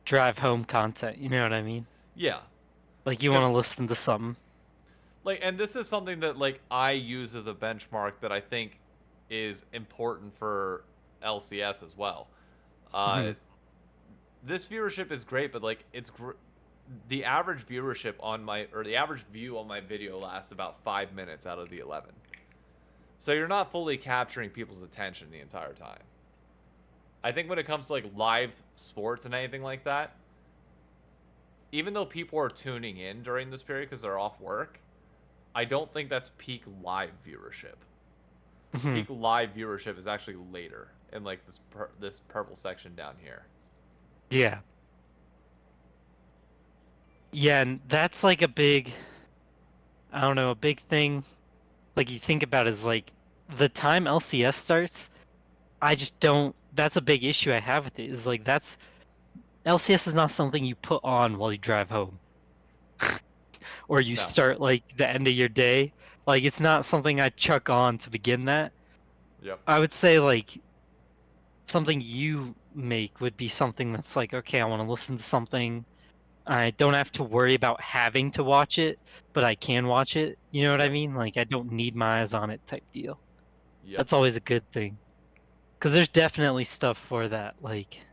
drive home content. You know what I mean? Yeah, Like you want because to listen to something. like, and this is something that like I use as a benchmark that I think is important for LCS as well. Uh, Mhm. this viewership is great, but like the average viewership on my or the average view on my video lasts about 5 minutes out of the 11. So you're not fully capturing people's attention the entire time. I think when it comes to like live sports and anything like that, even though people are tuning in during this period because they're off work, I don't think that's peak live viewership. Mhm. Peak live viewership is actually later in like this purple section down here. Yeah. Yeah, and that's like a big, I don't know, a big thing. Like you think about is like the time LCS starts. I just don't. That's a big issue I have with it. Is like that's LCS is not something you put on while you drive home or you No. start like the end of your day. Like it's not something I chuck on to begin that. Yep. I would say like something you make would be something that's like, okay, I want to listen to something. I don't have to worry about having to watch it, but I can watch it. You know what I Yep. mean? Like I don't need my eyes on it type deal. Yep. That's always a good thing. Because there's definitely stuff for that. Like,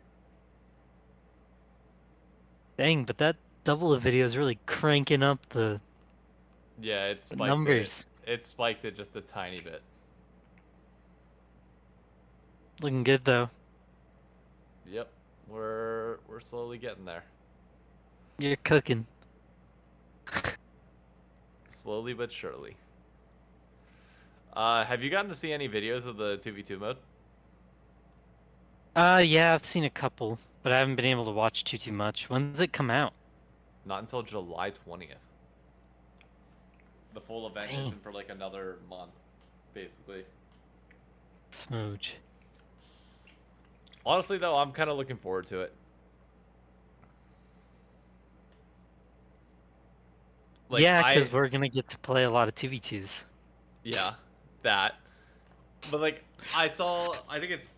dang, but that double of video is really cranking up Yeah, the numbers. it spiked it just a tiny bit. Looking good though. Yep. We're slowly getting there. You're cooking. Slowly but surely. Have you gotten to see any videos of the 2v2 mode? Yeah, I've seen a couple, but I haven't been able to watch too much. When does it come out? Not until July 20th. The full event Dang, isn't for like another month, basically. smooch. Honestly, though, I'm kind of looking forward to it. Like, Yeah, because we're gonna get to play a lot of 2v2s. yeah, that. But like, I think it's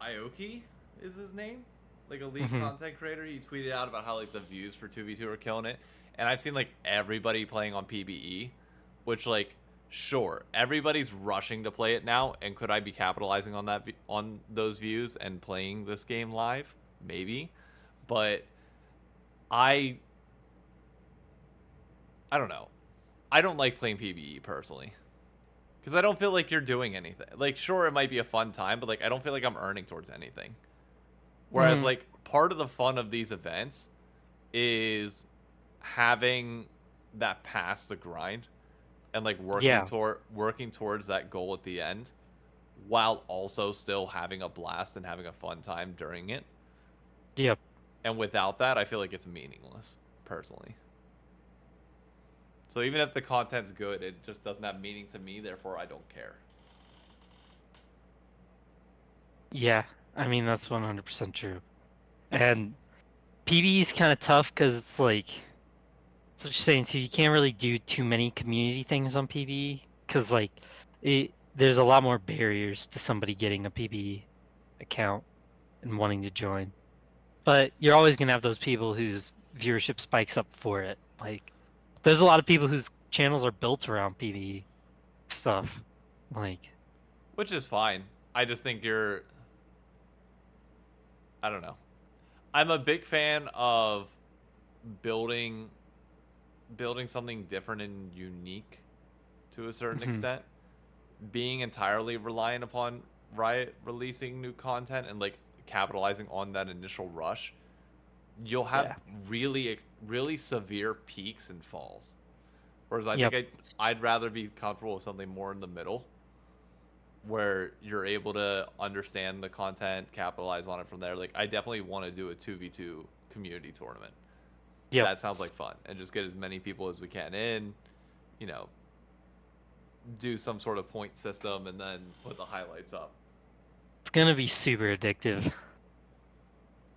Aoki is his name, like a lead Hmm. content creator. He tweeted out about how like the views for 2v2 are killing it, and I've seen like everybody playing on PBE, which like, sure, everybody's rushing to play it now, and could I be capitalizing on that on those views and playing this game live? Maybe, but I I don't know. I don't like playing PBE personally. Because I don't feel like you're doing anything. Like, sure, it might be a fun time, but like, I don't feel like I'm earning towards anything. Whereas, Hmm. like, part of the fun of these events is having that pass the grind and like Yeah. working towards that goal at the end, while also still having a blast and having a fun time during it. Yep. And without that, I feel like it's meaningless, personally. So even if the content's good, it just doesn't have meaning to me, therefore I don't care. Yeah. I mean, that's 100% true. And PBE is kind of tough because it's like, that's what you're saying too. You can't really do too many community things on PBE because like, there's a lot more barriers to somebody getting a PBE account and wanting to join. But you're always gonna have those people whose viewership spikes up for it. Like, there's a lot of people whose channels are built around PvE stuff. Like, Which is fine. I just think I don't know. I'm a big fan of building something different and unique to a certain mhm, extent. Being entirely reliant upon Riot releasing new content and like capitalizing on that initial rush, you'll have yeah, really severe peaks and falls. Whereas I think yep, I'd rather be comfortable with something more in the middle where you're able to understand the content, capitalize on it from there. Like I definitely want to do a 2v2 community tournament. yep. That sounds like fun, and just get as many people as we can in, you know, do some sort of point system and then put the highlights up. It's gonna be super addictive.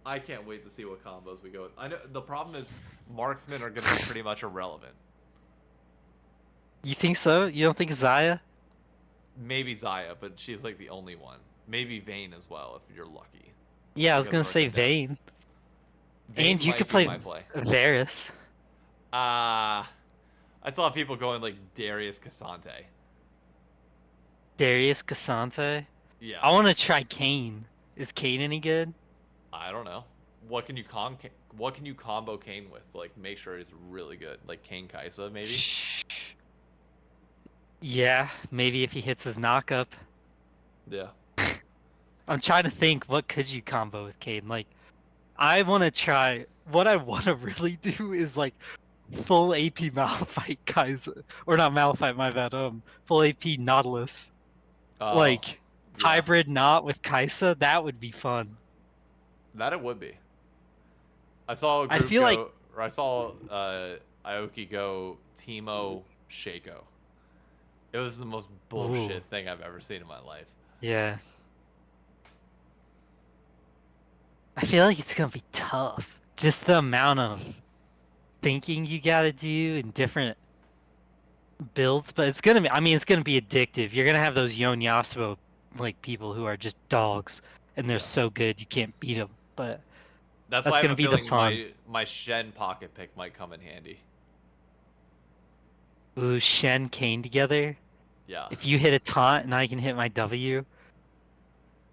I can't wait to see what combos we go with. I know the problem is marksmen are going to be pretty much irrelevant. You think so? You don't think Zaya? Maybe Zaya, but she's like the only one. Maybe Vayne as well if you're lucky. Yeah, I was Because gonna of her say cadet. Vayne. Vayne And you might could be play my play. Varus. I saw people going like Darius Cassante. Darius Cassante. Yeah, I want to try Kane. Is Kane any good? I don't know. What can you What can you combo Kane with? Like make sure he's really good. Like Kane Kaisa maybe. Yeah, maybe if he hits his knock up. Yeah. I'm trying to think, what could you combo with Kane? Like, I want to try. What I want to really do is like full AP Malphite Kaiser, or not Malphite, my bad. Full AP Nautilus. Oh, Like yeah. hybrid Naut with Kaisa. That would be fun. That it would be. I saw a I group feel like go, or I saw Aoki go Teemo Shaco. It was the most ooh, bullshit thing I've ever seen in my life. yeah. I feel like it's gonna be tough. Just the amount of thinking you gotta do in different builds, but it's gonna be. I mean, it's gonna be addictive. You're gonna have those Yon Yasuo like people who are just dogs, and they're Yeah. so good you can't beat them. But That's why I that's have gonna a be the feeling fun. my Shen pocket pick might come in handy. Ooh, Shen Kane together. Yeah. If you hit a taunt and I can hit my W,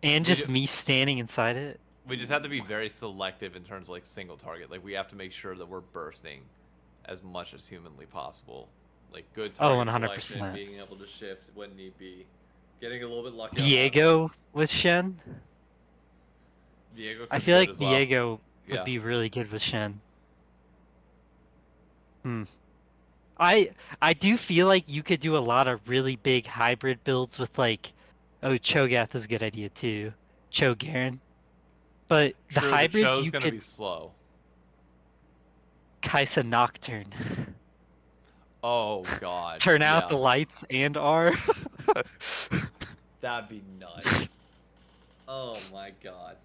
and We just do, me standing inside it. we just have to be very selective in terms of like single target. Like we have to make sure that we're bursting as much as humanly possible. Like good Oh, target selection, 100%. being able to shift when need be, getting a little bit lucky on Diego autos. with Shen. Diego I could be feel good like as well. Diego would Yeah. be really good with Shen. Hmm. I do feel like you could do a lot of really big hybrid builds with like, oh, Cho'Gath is a good idea too. Cho'Garon. But the True, the hybrids Cho's you gonna could be slow. Kaisa Nocturne. Oh god, Turn out yeah. the lights and R. That'd be nuts. Oh my god.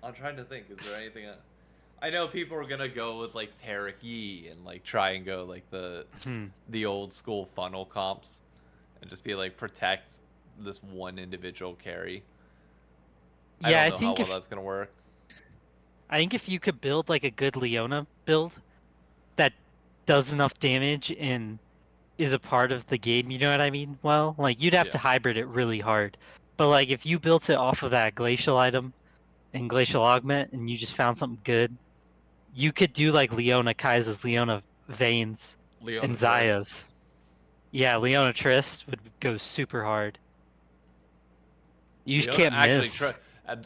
I'm trying to think. Is there anything? I know people are gonna go with like Tarek Yee and like try and go like Hmm. the old school funnel comps, and just be like protect this one individual carry. I Yeah, don't know how well that's gonna work. I think if you could build like a good Leona build that does enough damage and is a part of the game, you know what I mean? Well, like you'd have Yeah, to hybrid it really hard. But like if you built it off of that glacial item and glacial augment and you just found something good, you could do like Leona Kaisa's Leona Veins Leona and Trist. Zaya's. Yeah, Leona Trist would go super hard. You just Leona can't actually. miss.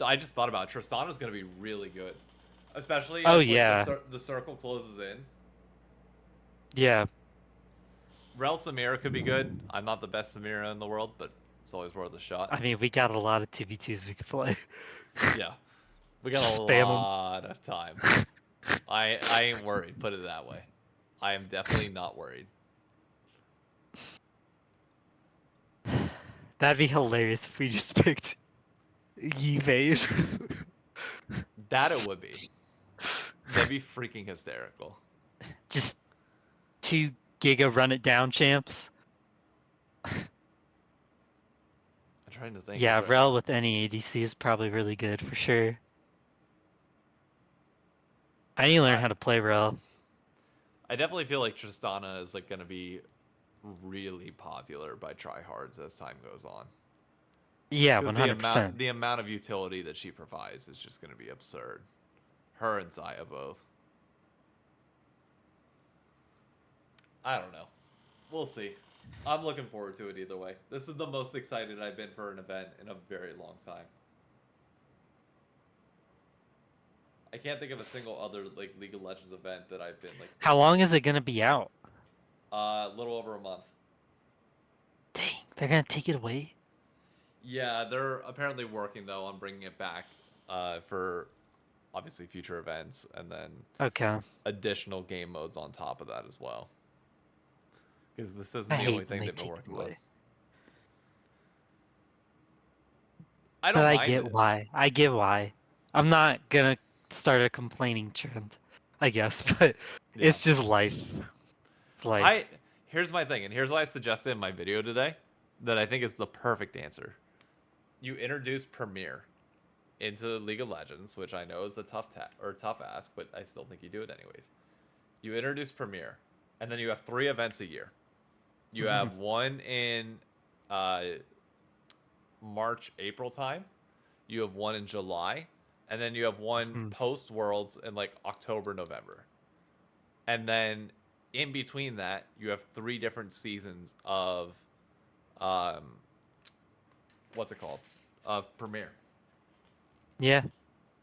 I just thought about it. Tristana's gonna be really good, especially Oh as like yeah. the circle closes in. Yeah. Rel Samira could be good. I'm not the best Samira in the world, but it's always worth a shot. I mean, we got a lot of 2v2s we could play. Yeah, we got a Just spam them. lot of time. I ain't worried. Put it that way. I am definitely not worried. That'd be hilarious if we just picked Evade. That it would be. That'd be freaking hysterical. Just 2 Giga run it down champs. I'm trying to think. Yeah, Rel with any ADC is probably really good for sure. I need to learn how to play Rel. I definitely feel like Tristana is like gonna be really popular by tryhards as time goes on. Yeah, Because 100%. the amount of utility that she provides is just gonna be absurd. Her and Zaya both. I don't know. We'll see. I'm looking forward to it either way. This is the most excited I've been for an event in a very long time. I can't think of a single other like League of Legends event that I've been like. How long is it gonna be out? A little over a month. Dang, they're gonna take it away? Yeah, they're apparently working though on bringing it back for obviously future events and then Okay. additional game modes on top of that as well. Because this I isn't the only hate when thing they they've been take it working on. away. I But don't I mind get it. why. I get why. I'm not gonna start a complaining trend, I guess, but Yeah. it's just life. It's life. I Here's my thing, and here's why I suggested in my video today that I think is the perfect answer. You introduce Premier into League of Legends, which I know is a tough ask, but I still think you do it anyways. You introduce Premier, and then you have 3 events a year. You have one in uh, March, April time. You have one in July, and then you have one post Worlds in like October, November. And then in between that, you have 3 different seasons of um, what's it called? Of Premiere. Yeah.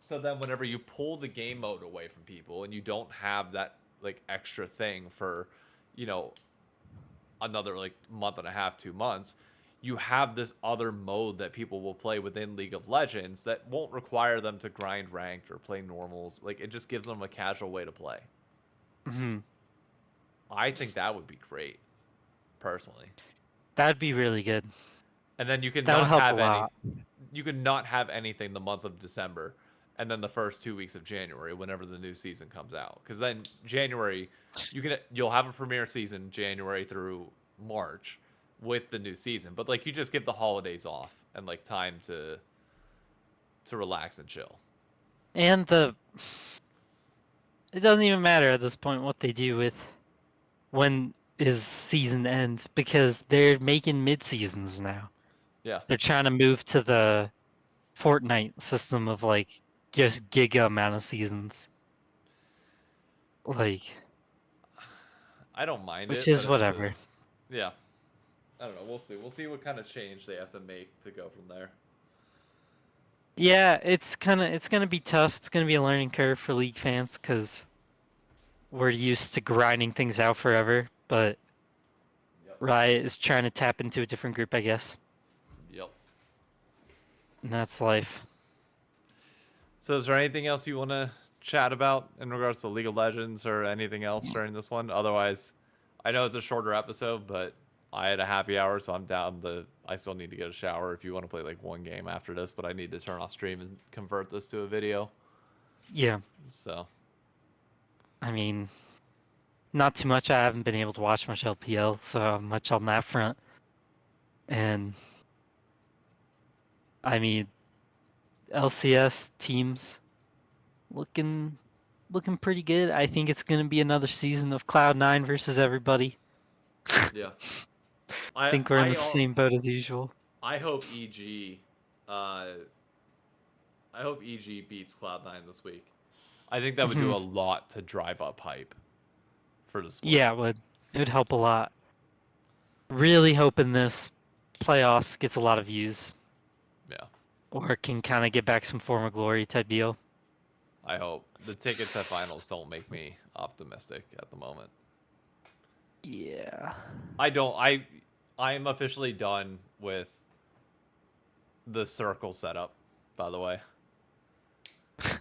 So then whenever you pull the game mode away from people and you don't have that like extra thing for, you know, another like month and a half, 2 months, you have this other mode that people will play within League of Legends that won't require them to grind ranked or play normals. Like it just gives them a casual way to play. Hmm. I think that would be great, personally. That'd be really good. And then That would help a lot. you could not have anything the month of December and then the first 2 weeks of January whenever the new season comes out. Because then January, you'll have a premiere season January through March with the new season. But like you just give the holidays off and like time to relax and chill. And it doesn't even matter at this point what they do with when is season end because they're making mid seasons now. Yeah. They're trying to move to the Fortnite system of like just giga amount of seasons. Like, I don't mind which it, but is it's a, whatever. yeah. I don't know. We'll see. We'll see what kind of change they have to make to go from there. Yeah, it's gonna be tough. It's gonna be a learning curve for League fans because we're used to grinding things out forever. But Yep. Riot is trying to tap into a different group, I guess. Yep. And that's life. So is there anything else you want to chat about in regards to League of Legends or anything else during this one? Otherwise, I know it's a shorter episode, but I had a happy hour, so I'm down. I still need to get a shower if you want to play like one game after this, but I need to turn off stream and convert this to a video. Yeah, So I mean, not too much. I haven't been able to watch much LPL, so much on that front. And I mean, LCS teams looking pretty good. I think it's gonna be another season of Cloud9 versus everybody. yeah, I think we're in the same boat as usual. I hope EG, I hope EG beats Cloud9 this week. I think that would do a lot to drive up hype for the sport. Yeah, it would help a lot. Really hoping this playoffs gets a lot of views. Yeah. Or can kind of get back some form of glory type deal. I hope. The tickets at finals don't make me optimistic at the moment. Yeah. I'm officially done with the circle setup, by the way.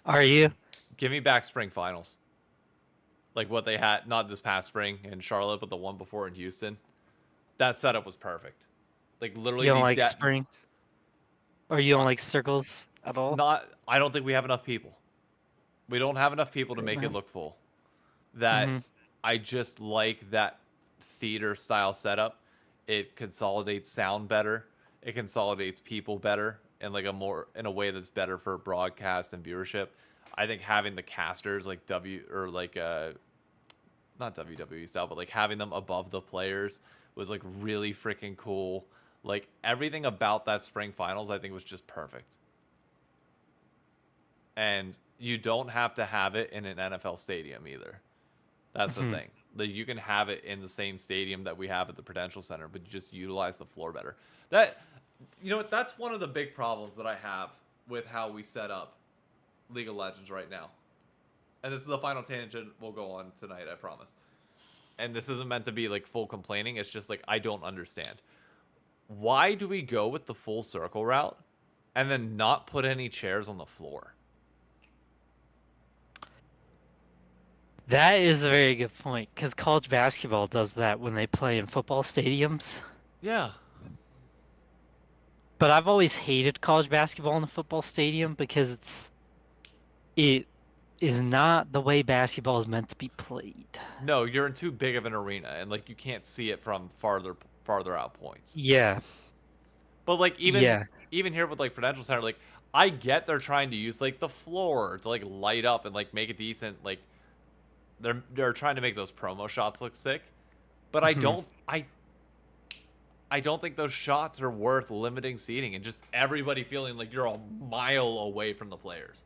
Are you? Give me back spring finals. Like what they had, not this past spring in Charlotte, but the one before in Houston. That setup was perfect. Like literally You don't like spring? Or you don't like circles at all? I don't think we have enough people. We don't have enough people to make it look full. I just like that theater style setup. It consolidates sound better. It consolidates people better in like in a way that's better for broadcast and viewership. I think having the casters like not WWE style, but like having them above the players was like really freaking cool. Like everything about that spring finals I think was just perfect. And you don't have to have it in an NFL stadium either. That's the thing. Like you can have it in the same stadium that we have at the Prudential Center, but you just utilize the floor better. That's one of the big problems that I have with how we set up League of Legends right now. And this is the final tangent we'll go on tonight, I promise. And this isn't meant to be like full complaining. It's just like I don't understand. Why do we go with the full circle route and then not put any chairs on the floor? That is a very good point, because college basketball does that when they play in football stadiums. Yeah. But I've always hated college basketball in a football stadium because it is not the way basketball is meant to be played. No, you're in too big of an arena, and like you can't see it from farther out points. Yeah, But like yeah, even here with like Prudential Center, like I get they're trying to use like the floor to like light up and like make it decent. Like they're trying to make those promo shots look sick. But mhm, I don't think those shots are worth limiting seating and just everybody feeling like you're a mile away from the players.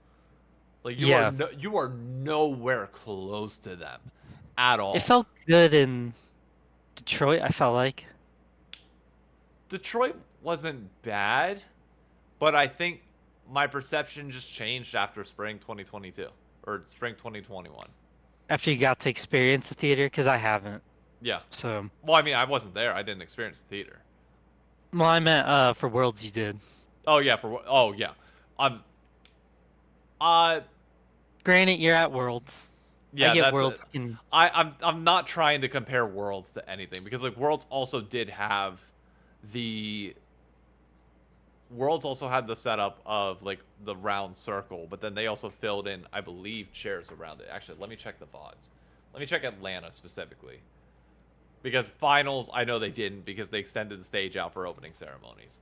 Like yeah. you are nowhere close to them at It all. felt good in Detroit, I felt like. Detroit wasn't bad, but I think my perception just changed after spring 2022 or spring 2021. After you got to experience the theater, because I haven't. Yeah. So, Well, I mean, I wasn't there. I didn't experience the theater. well, I meant for Worlds you did. Oh yeah, oh yeah. Um uh Granted, you're at Worlds. I yeah, get that's it. Worlds can. I'm not trying to compare Worlds to anything because like the Worlds also had the setup of like the round circle, but then they also filled in, I believe, chairs around it. Actually, let me check the VODs. Let me check Atlanta specifically. Because finals, I know they didn't because they extended the stage out for opening ceremonies.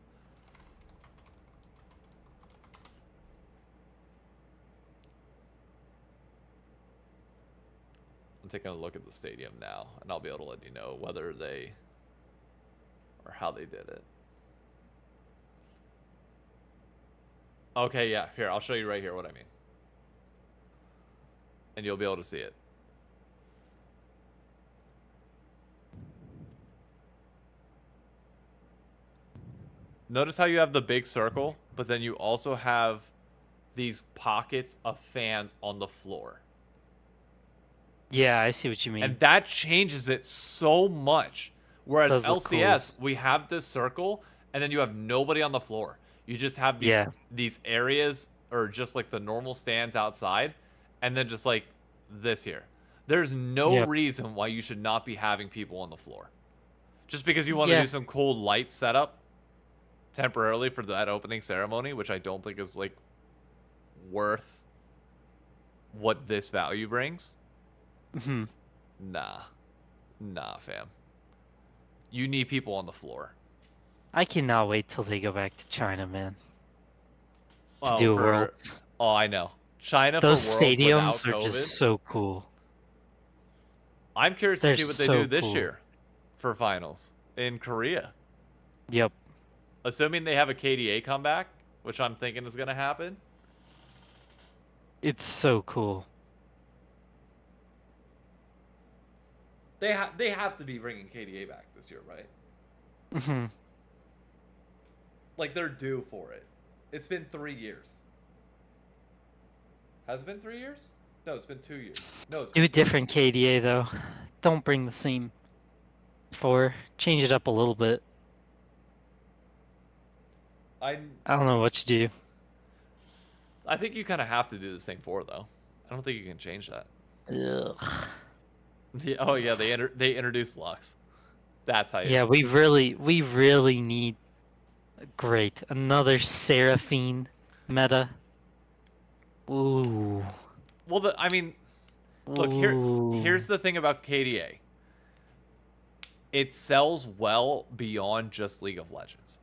I'm taking a look at the stadium now, and I'll be able to let you know whether they or how they did it. Okay, yeah, here, I'll show you right here what I mean. And you'll be able to see it. Notice how you have the big circle, but then you also have these pockets of fans on the floor. Yeah, I see what you mean. And that changes it so much. Whereas Does look cool. LCS, we have this circle, and then you have nobody on the floor. You just have Yeah, these areas, or just like the normal stands outside, and then just like this here. There's no yep, reason why you should not be having people on the floor. Just because you want to do yeah. some cool light setup temporarily for that opening ceremony, which I don't think is like worth what this value brings. Hmm. Nah. Nah, fam. You need people on the floor. I cannot wait till they go back to China, man, to Oh, do a for Worlds. oh, I know. China for Those Worlds without stadiums are just COVID. so cool. I'm curious to They're see what they do so this cool. year for finals in Korea. Yep. Assuming they have a KDA comeback, which I'm thinking is going to happen. It's so cool. They have to be bringing KDA back this year, right? Hmm. Like they're due for it. It's been 3 years. Has it been 3 years? No, it's been 2 years. No, it's Do been a 3 different years. KDA though. Don't bring the same four. Change it up a little bit. I I don't know what to do. I think you kind of have to do the same 4 though. I don't think you can change that. Ugh. Yeah, oh yeah, they introduced Lux. That's how you. Yeah, we really need great another Seraphine meta. Ooh. Well, I mean, look Ooh. here's the thing about KDA. It sells well beyond just League of Legends.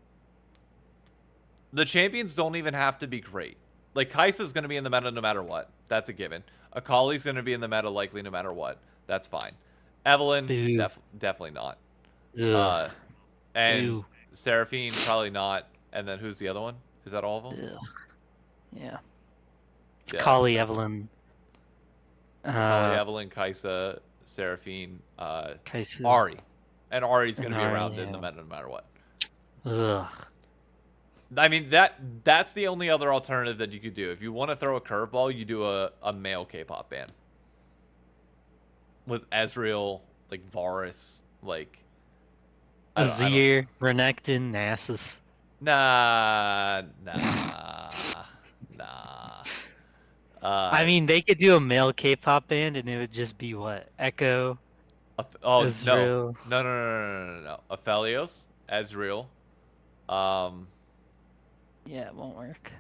The champions don't even have to be great. Like Kai'Sa's going to be in the meta no matter what. That's a given. Akali's going to be in the meta likely no matter what. That's fine. Evelyn, Boo. definitely not. Ugh. And Boo. Seraphine, probably not. And then who's the other one? Is that all of them? Ugh. Yeah. It's Yeah. Kali Evelyn. Akali, Evelyn, Kai'Sa, Seraphine, Kai'Sa Ari. And Ari's going and to be Ari, around in the yeah. meta no matter what. Ugh. I mean, that's the only other alternative that you could do. If you want to throw a curveball, you do a male K-pop band. With Ezreal, like Varus, like I don't Azir, Renekton, Nasus. nah. I mean, they could do a male K-pop band, and it would just be what? Echo, Oh Israel. no. Aphelios, Ezreal, um Yeah, it won't work.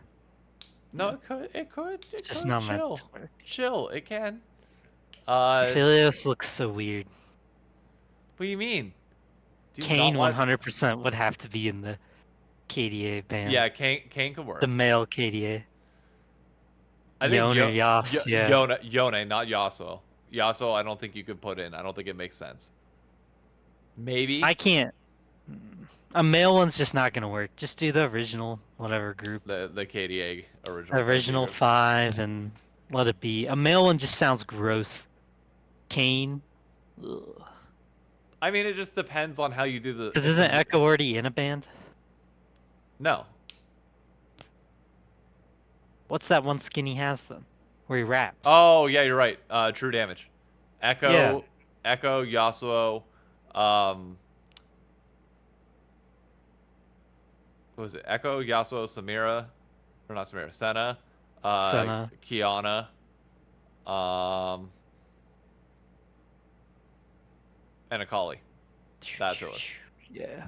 No, Yeah. it could. It could. It's It just could. not meant Chill. to work. Chill. It can. Philios looks so weird. What do you mean? Do you not Kane want? 100% would have to be in the KDA band. Yeah, Kane could The work. male KDA. I think Yon or Yas, yeah. Yone, not Yasuo. Yasuo, I don't think you could put in. I don't think it makes sense. Maybe I can't. A male one's just not gonna work. Just do the original, whatever group. the KDA The original KDA original group. 5 and let it be. A male one just sounds gross. Kane. Ugh. I mean, it just depends on how you do the. Because isn't Echo already in a band? No. What's that one skin he has then? Where he raps? Oh yeah, you're right. True damage. Echo, Yeah. Echo, Yasuo. What was it? Echo, Yasuo, Samira, or not Samira, Senna, Senna. Kiana, and Akali. That's who it was. Yeah.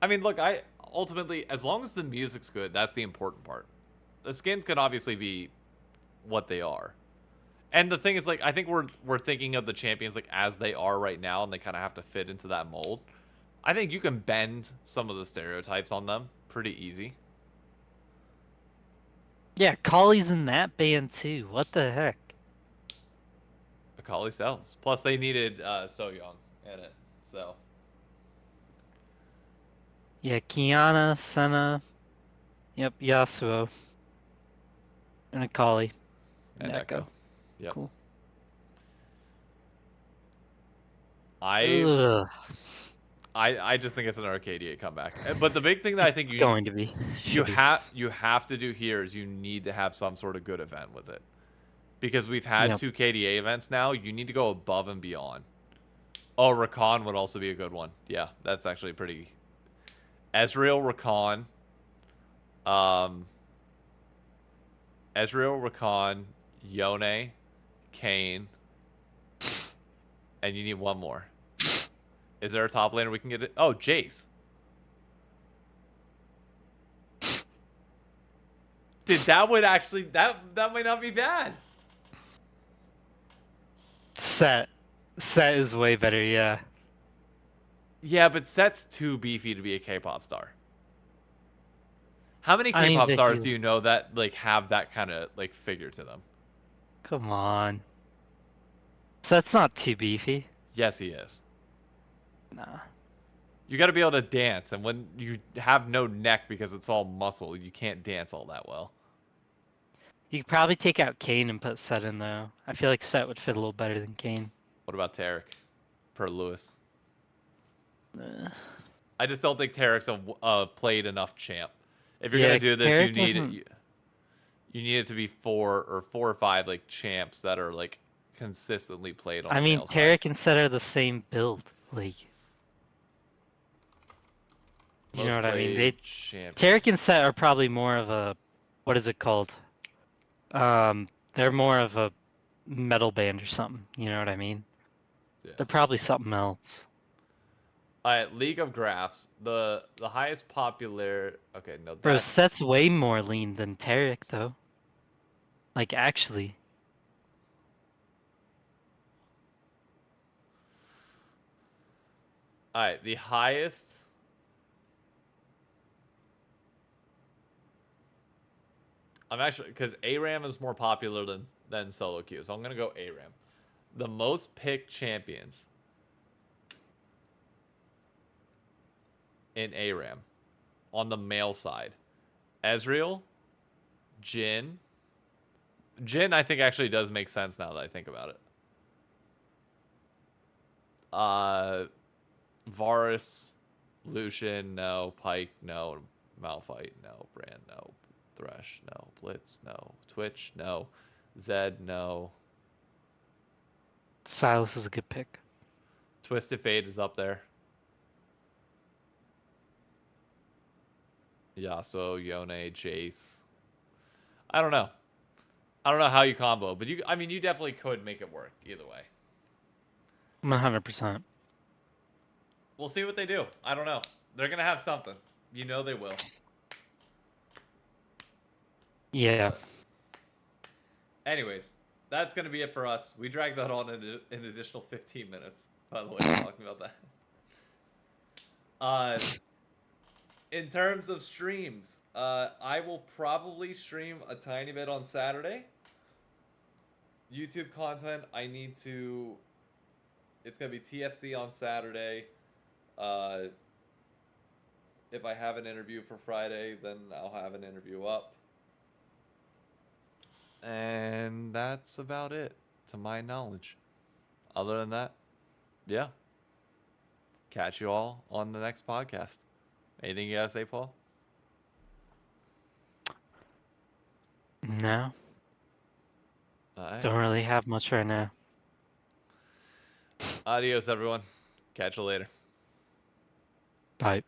I mean, look, I ultimately, as long as the music's good, that's the important part. The skins can obviously be what they are. And the thing is, like, I think we're thinking of the champions like as they are right now, and they kind of have to fit into that mold. I think you can bend some of the stereotypes on them pretty easy. Yeah, Collie's in that band too. What the heck? Akali sells. Plus, they needed So Young in it, so. Yeah, Kiana, Senna. Yep, Yasuo. And Akali. And Echo. Yep. Cool. I Ugh. I just think it's an KDA comeback. But the big thing that I think It's going to be. you Should be. have to do here is you need to have some sort of good event with it. Because we've had Yep. 2 KDA events now, you need to go above and beyond. Oh, Rakan would also be a good one. Yeah, that's actually pretty. Ezreal, Rakan. Ezreal, Rakan, Yone, Kane, and you need one more. Is there a top laner we can get it? Oh, Jace. Dude, that would actually that might not be bad. Set is way better, yeah. Yeah, but Set's too beefy to be a K-pop star. How many I mean, K-pop but stars do he's- you know that like have that kind of like figure to them? Come on. Set's not too beefy. Yes, he is. Nah. You got to be able to dance, and when you have no neck because it's all muscle, you can't dance all that well. You could probably take out Kane and put Set in though. I feel like Set would fit a little better than Kane. What about Tarek? Per Lewis. Uh, I just don't think Tarek's a played enough champ. If you're Yeah, gonna do this, Tarek you need it to be four or five like champs that are like consistently played on. I the mean, male side. Tarek and Set are the same build. Like, you know Most what I mean? played champion. Tarek and Set are probably more of a, what is it called? They're more of a metal band or something. You know what I mean? Yeah. They're probably something else. League of Graphs, the highest popular. Okay, no. Bro, That's, Set's way more lean than Tarek though. Like, actually. all right, the highest. I'm actually because ARAM is more popular than solo queue, so I'm gonna go ARAM. The most picked champions in ARAM on the male side: Ezreal, Jhin. Jhin, I think actually does make sense now that I think about it. Varus, Lucian, no. Pike, no. Malphite, no. Brand, no. Thresh, no. Blitz, no. Twitch, no. Zed, no. Silas is a good pick. Twisted Fate is up there. Yasuo, Yone, Jace. I don't know. I don't know how you combo, but I mean, you definitely could make it work either way. 100%. We'll see what they do. I don't know. They're gonna have something. You know they will. Yeah. But anyways, that's gonna be it for us. We dragged that on an additional 15 minutes. By the way, talking about that. In terms of streams, I will probably stream a tiny bit on Saturday. YouTube content, I need to. It's gonna be TFC on Saturday. Uh, if I have an interview for Friday, then I'll have an interview up. And that's about it, to my knowledge. Other than that, yeah. Catch you all on the next podcast. Anything you gotta say, Paul? No, All right. don't really have much right now. Adios, everyone. Catch you later. Bye.